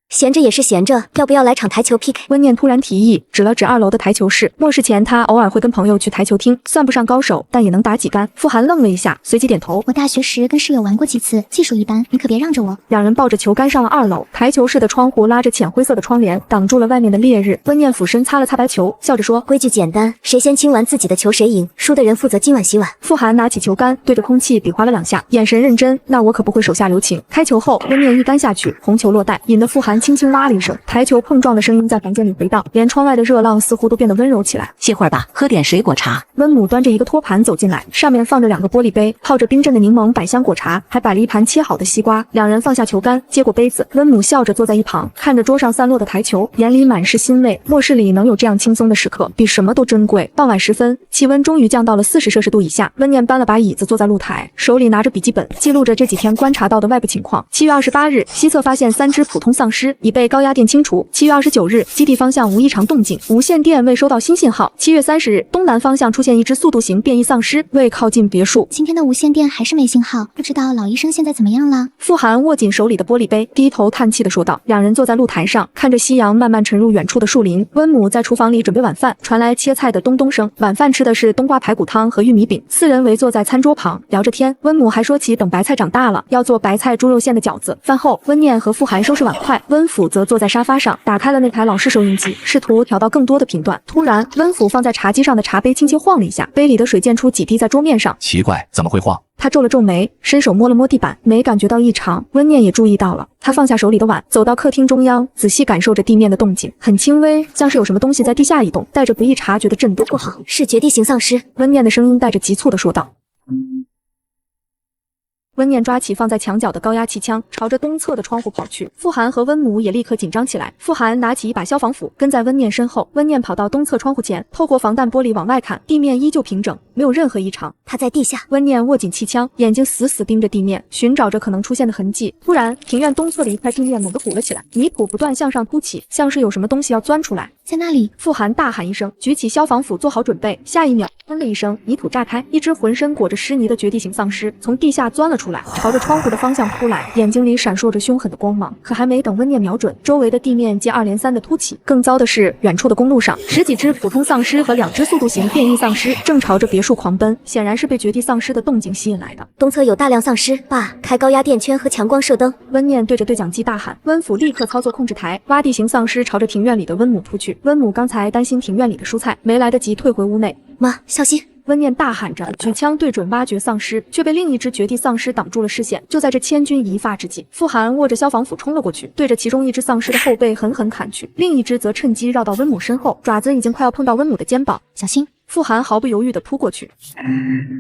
闲着也是闲着，要不要来场台球 PK？ 温念突然提议，指了指2楼的台球室。末世前他偶尔会跟朋友去台球厅，算不上高手，但也能打几杆。傅寒愣了一下，随即点头。我大学时跟室友玩过几次，技术一般，你可别让着我。两人抱着球杆上了2楼，台球室的窗户拉着浅灰色的窗帘，挡住了外面的烈日。温念俯身擦了擦白球，笑着说：规矩简单，谁先清完自己的球谁赢，输的人负责今晚洗碗。傅寒拿起球杆，对着空气比划了2下，眼神认真。那我可不会手下留情。开球后，温念一杆下去，红球落袋，引得傅寒轻轻哇了一声。台球碰撞的声音在房间里回荡，连窗外的热浪似乎都变得温柔起来。歇会儿吧，喝点水果茶。温母端着一个托盘走进来，上面放着2个玻璃杯，泡着冰镇的柠檬百香果茶，还摆了一盘切好的西瓜。两人放下球杆，接过杯子。温母笑着坐在一旁，看着桌上散落的台球，眼里满是欣慰。末世里能有这样轻松的时刻，比什么都珍贵。傍晚时分，气温终于降到了40摄氏度以下。温念搬了把椅子坐在露台，手里拿着笔记本，记录着这几天观察到的外部情况。7月28日，西侧发现3只普通丧尸，已被高压电清除。7月29日，基地方向无异常动静，无线电未收到新信号。7月30日，东南方向出现一只速度型变异丧尸，未靠近别墅。今天的无线电还是没信号，不知道老医生现在怎么样了？傅寒握紧手里的玻璃杯，低头叹气地说道。两人坐在露台上，看着夕阳慢慢沉入远处的树林。温母在厨房里准备晚饭，传来切菜的咚咚声。晚饭吃的是冬瓜排骨汤和玉米饼。4人围坐在餐桌旁聊着天。温母还说起等白菜长大了要做白菜猪肉馅的饺子。饭后，温念和傅寒收拾碗筷，温府则坐在沙发上，打开了那台老式收音机，试图调到更多的频段。突然，温府放在茶几上的茶杯轻轻晃了一下，杯里的水溅出几滴在桌面上。奇怪，怎么会晃？他皱了皱眉，伸手摸了摸地板，没感觉到异常。温念也注意到了，他放下手里的碗，走到客厅中央，仔细感受着地面的动静，很轻微，像是有什么东西在地下移动，带着不易察觉的震动。不好，是绝地形丧尸。温念的声音带着急促地说道。温念抓起放在墙角的高压气枪，朝着东侧的窗户跑去。傅寒和温母也立刻紧张起来。傅寒拿起一把消防斧，跟在温念身后。温念跑到东侧窗户前，透过防弹玻璃往外看，地面依旧平整，没有任何异常。他在地下。温念握紧气枪，眼睛死死盯着地面，寻找着可能出现的痕迹。突然，庭院东侧的一块地面猛地鼓了起来，泥土不断向上凸起，像是有什么东西要钻出来。在那里！傅寒大喊一声，举起消防斧做好准备。下一秒，砰的一声，泥土炸开，一只浑身裹着湿泥的绝地形丧尸从地下钻了出来。出来，朝着窗户的方向扑来，眼睛里闪烁着凶狠的光芒。可还没等温念瞄准，周围的地面接二连三的凸起。更糟的是，远处的公路上，10几只普通丧尸和2只速度型变异丧尸正朝着别墅狂奔，显然是被绝地丧尸的动静吸引来的。东侧有大量丧尸，爸，开高压电圈和强光射灯。温念对着对讲机大喊，温府立刻操作控制台，洼地形丧尸朝着庭院里的温母扑去。温母刚才担心庭院里的蔬菜，没来得及退回屋内。妈，小心！温念大喊着，举枪对准挖掘丧尸，却被另一只绝地丧尸挡住了视线。就在这千钧一发之际，傅寒握着消防斧冲了过去，对着其中一只丧尸的后背狠狠砍去，另一只则趁机绕到温母身后，爪子已经快要碰到温母的肩膀。小心！傅寒毫不犹豫地扑过去，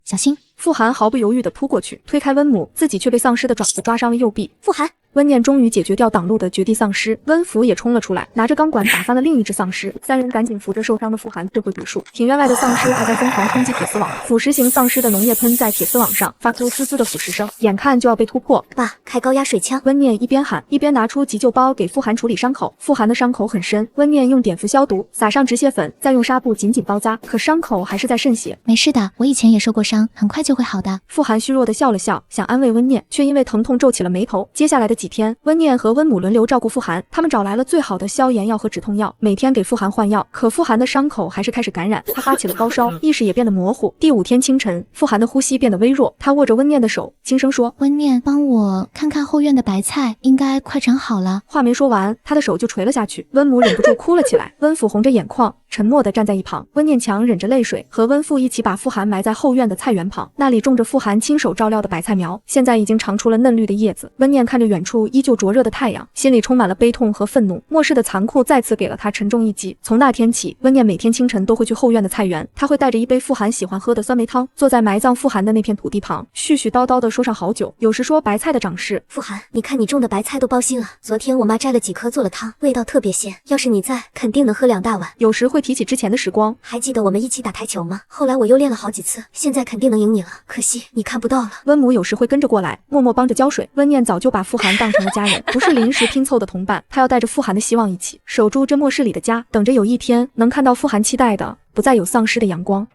小心！傅寒毫不犹豫地扑过去，推开温母，自己却被丧尸的爪子抓伤了右臂。傅寒！温念终于解决掉挡路的绝地丧尸，温府也冲了出来，拿着钢管打翻了另一只丧尸。3人赶紧扶着受伤的傅寒退回别墅。庭院外的丧尸还在疯狂冲击铁丝网，腐蚀型丧尸的浓液喷在铁丝网上，发出嘶嘶的腐蚀声，眼看就要被突破。爸，开高压水枪！温念一边喊一边拿出急救包给傅寒处理伤口。傅寒的伤口很深，温念用碘伏消毒，撒上止血粉，再用纱布紧紧包扎，可伤口还是在渗血。没事的，我以前也受过伤，很快就会好的。傅寒虚弱地笑了笑，想安慰温念，却因为疼痛皱起了眉头。接下来的几天，温念和温母轮流照顾傅寒，他们找来了最好的消炎药和止痛药，每天给傅寒换药。可傅寒的伤口还是开始感染，他发起了高烧，意识也变得模糊。第5天清晨，傅寒的呼吸变得微弱，他握着温念的手，轻声说：“温念，帮我看看后院的白菜，应该快长好了。”话没说完，他的手就垂了下去。温母忍不住哭了起来，温府红着眼眶，沉默地站在一旁。温念强忍着泪水，和温父一起把傅寒埋在后院的菜园旁，那里种着傅寒亲手照料的白菜苗，现在已经长出了嫩绿的叶子。温念看着远处依旧灼热的太阳，心里充满了悲痛和愤怒。末世的残酷再次给了他沉重一击。从那天起，温念每天清晨都会去后院的菜园，他会带着一杯傅寒喜欢喝的酸梅汤，坐在埋葬傅寒的那片土地旁，絮絮叨叨地说上好久。有时说白菜的长势，傅寒，你看你种的白菜都包心了，昨天我妈摘了几颗做了汤，味道特别鲜，要是你在，肯定能喝2大碗。有时会提起之前的时光，还记得我们一起打台球吗？后来我又练了好几次，现在肯定能赢你了，可惜你看不到了。温母有时会跟着过来，默默帮着浇水。温念早就把傅寒当成了家人，不是临时拼凑的同伴，他要带着傅寒的希望一起守住这末世里的家，等着有一天能看到傅寒期待的不再有丧尸的阳光。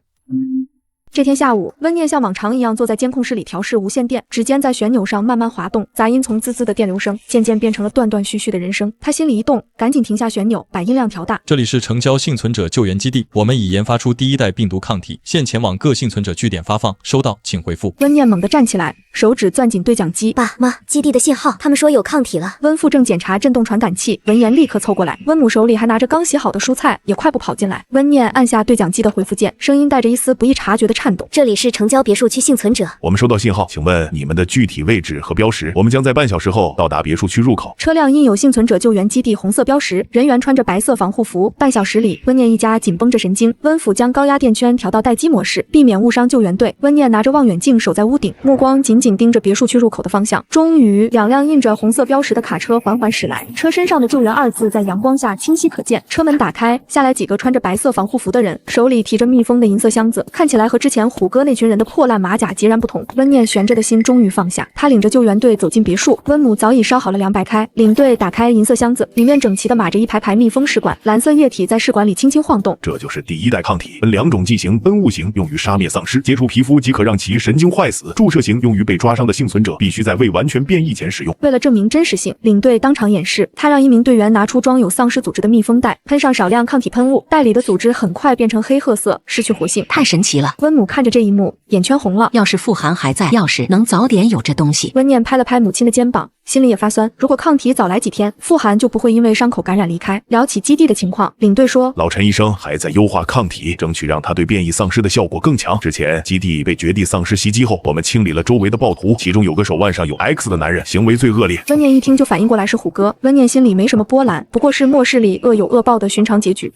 这天下午，温念像往常一样坐在监控室里调试无线电，指尖在旋钮上慢慢滑动，杂音从滋滋的电流声渐渐变成了断断续续的人声。他心里一动，赶紧停下旋钮，把音量调大。这里是城郊幸存者救援基地，我们已研发出第1代病毒抗体，现前往各幸存者据点发放，收到请回复。温念猛地站起来，手指攥紧对讲机。爸妈，基地的信号，他们说有抗体了。温父正检查震动传感器，闻言立刻凑过来。温母手里还拿着刚洗好的蔬菜，也快步跑进来。温念按下对讲机的回复键，声音带着一丝不易察觉的颤动。这里是城郊别墅区幸存者，我们收到信号，请问你们的具体位置和标识？我们将在半小时后到达别墅区入口。车辆印有幸存者救援基地红色标识，人员穿着白色防护服。半小时里，温念一家紧绷着神经。温府将高压电圈调到待机模式，避免误伤救援队。温念拿着望远镜守在屋顶，目光紧紧盯着别墅区入口的方向。终于，2辆印着红色标识的卡车缓缓驶来，车身上的救援2字在阳光下清晰可见。车门打开，下来几个穿着白色防护服的人，手里提着密封的银色箱子，看起来和之前虎哥那群人的破烂马甲截然不同。温念悬着的心终于放下，他领着救援队走进别墅。温母早已烧好了凉白开，领队打开银色箱子，里面整齐地码着一排排密封试管，蓝色液体在试管里轻轻晃动。这就是第1代抗体，分2种剂型，喷雾型用于杀灭丧尸，接触皮肤即可让其神经坏死；注射型用于被抓伤的幸存者，必须在未完全变异前使用。为了证明真实性，领队当场演示，他让一名队员拿出装有丧尸组织的密封袋，喷上少量抗体喷雾，袋里的组织很快变成黑褐色，失去活性。太神奇了！温母看着这一幕，眼圈红了。要是傅寒还在，要是能早点有这东西。温念拍了拍母亲的肩膀，心里也发酸。如果抗体早来几天，傅寒就不会因为伤口感染离开。聊起基地的情况，领队说，老陈医生还在优化抗体，争取让它对变异丧尸的效果更强。之前基地被绝地丧尸袭击后，我们清理了周围的暴徒，其中有个手腕上有 X 的男人，行为最恶劣。温念一听就反应过来是虎哥，温念心里没什么波澜，不过是末世里恶有恶报的寻常结局。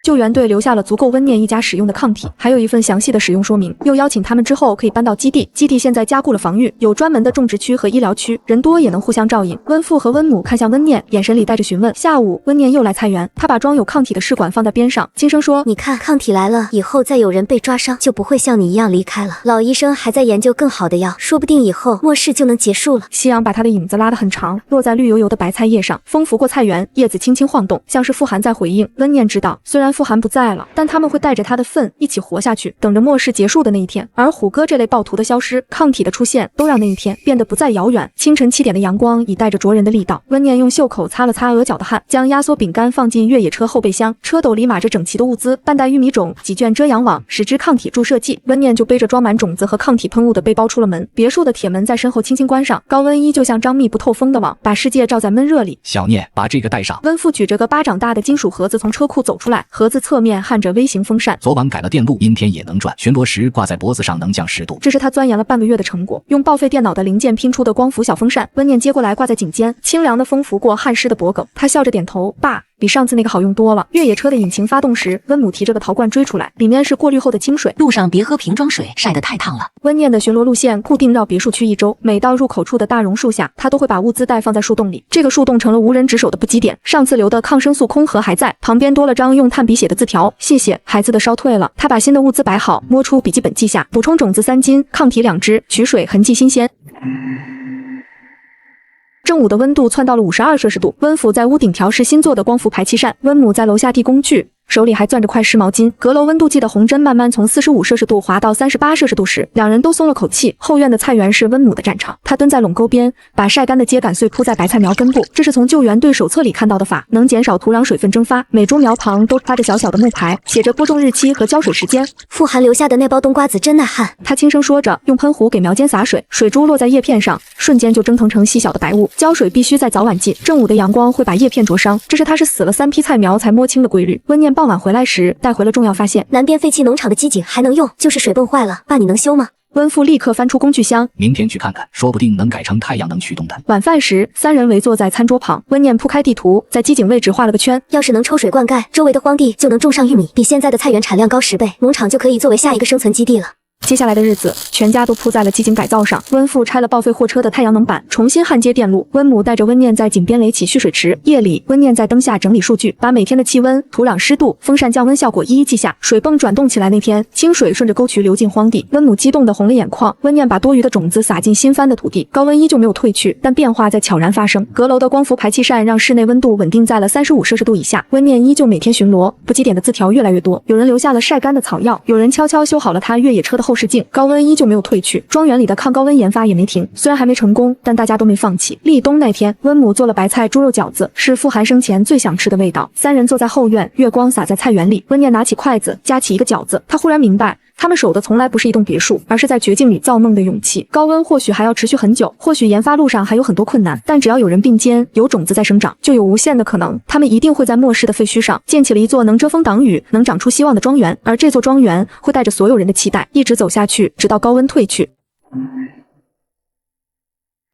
救援队留下了足够温念一家使用的抗体，还有一份详细的使用说明，又邀请他们之后可以搬到基地。基地现在加固了防御，有专门的种植区和医疗区，人多也能互相照应。温父和温母看向温念，眼神里带着询问。下午，温念又来菜园，他把装有抗体的试管放在边上，轻声说：“你看，抗体来了，以后再有人被抓伤，就不会像你一样离开了。老医生还在研究更好的药，说不定以后末世就能结束了。”夕阳把他的影子拉得很长，落在绿油油的白菜叶上，风拂过菜园，叶子轻轻晃动，像是傅寒在回应。温念知道，虽然傅寒不在了，但他们会带着他的粪一起活下去，等着末世结束的那一天。而虎哥这类暴徒的消失，抗体的出现，都让那一天变得不再遥远。清晨7点的阳光已带着灼人的力道。温念用袖口擦了擦额角的汗，将压缩饼干放进越野车后备箱，车斗里码着整齐的物资，半袋玉米种，几卷遮阳网，10支抗体注射剂。温念就背着装满种子和抗体喷雾的背包出了门。别墅的铁门在身后轻轻关上，高温依旧像张密不透风的网，把世界罩在闷热里。小聂，把这个带上。温父举着个巴掌大的金属盒子从车库走出来，盒子侧面焊着微型风扇。昨晚改了电路，阴天也能转，巡逻时挂在脖子上能降10度。这是他钻研了半个月的成果，用报废电脑的零件拼出的光伏小风扇。温念接过来挂在颈肩，清凉的风拂过汗湿的脖颈，他笑着点头，爸，比上次那个好用多了。越野车的引擎发动时，温母提着个陶罐追出来，里面是过滤后的清水。路上别喝瓶装水，晒得太烫了。温念的巡逻路线固定绕别墅区1周，每到入口处的大榕树下，他都会把物资袋放在树洞里。这个树洞成了无人值守的补给点。上次留的抗生素空盒还在，旁边多了张用炭笔写的字条：谢谢，孩子的烧退了。他把新的物资摆好，摸出笔记本记下：补充种子3斤，抗体2支，取水痕迹新鲜。正午的温度窜到了52摄氏度。温府在屋顶调试新做的光伏排气扇，温母在楼下递工具，手里还攥着块湿毛巾。阁楼温度计的红针慢慢从45摄氏度滑到38摄氏度时，两人都松了口气。后院的菜园是温母的战场，他蹲在垄沟边，把晒干的秸秆碎铺在白菜苗根部，这是从救援队手册里看到的法，能减少土壤水分蒸发。每株苗旁都插着小小的木牌，写着播种日期和浇水时间。傅寒留下的那包冬瓜子真耐旱，他轻声说着，用喷壶给苗间洒水，水珠落在叶片上，瞬间就蒸腾成细小的白雾。浇水必须在早晚季，正午的阳光会把叶片灼伤，这是他死了3批菜苗才摸清的规律。温念傍晚回来时带回了重要发现，南边废弃农场的机井还能用，就是水泵坏了，爸你能修吗？温父立刻翻出工具箱，明天去看看，说不定能改成太阳能驱动的。晚饭时，3人围坐在餐桌旁，温念铺开地图，在机井位置画了个圈。要是能抽水灌溉，周围的荒地就能种上玉米，比现在的菜园产量高10倍，农场就可以作为下一个生存基地了。接下来的日子，全家都扑在了机井改造上。温父拆了报废货车的太阳能板，重新焊接电路。温母带着温念在井边垒起蓄水池。夜里，温念在灯下整理数据，把每天的气温、土壤湿度、风扇降温效果一一记下。水泵转动起来那天，清水顺着沟渠流进荒地。温母激动得红了眼眶。温念把多余的种子撒进新翻的土地。高温依旧没有退去，但变化在悄然发生。阁楼的光伏排气扇让室内温度稳定在了35摄氏度以下。温念依旧每天巡逻，补给点的字条越来越多。有人留下了晒干的草药，有人悄悄修好了他越野车的后视镜。高温依旧没有退去，庄园里的抗高温研发也没停。虽然还没成功，但大家都没放弃。立冬那天，温母做了白菜猪肉饺子，是傅寒生前最想吃的味道。3人坐在后院，月光洒在菜园里。温念拿起筷子夹起一个饺子，他忽然明白，他们守的从来不是一栋别墅，而是在绝境里造梦的勇气。高温或许还要持续很久，或许研发路上还有很多困难，但只要有人并肩，有种子在生长，就有无限的可能。他们一定会在末世的废墟上建起了一座能遮风挡雨、能长出希望的庄园，而这座庄园会带着所有人的期待，一直走下去，直到高温退去。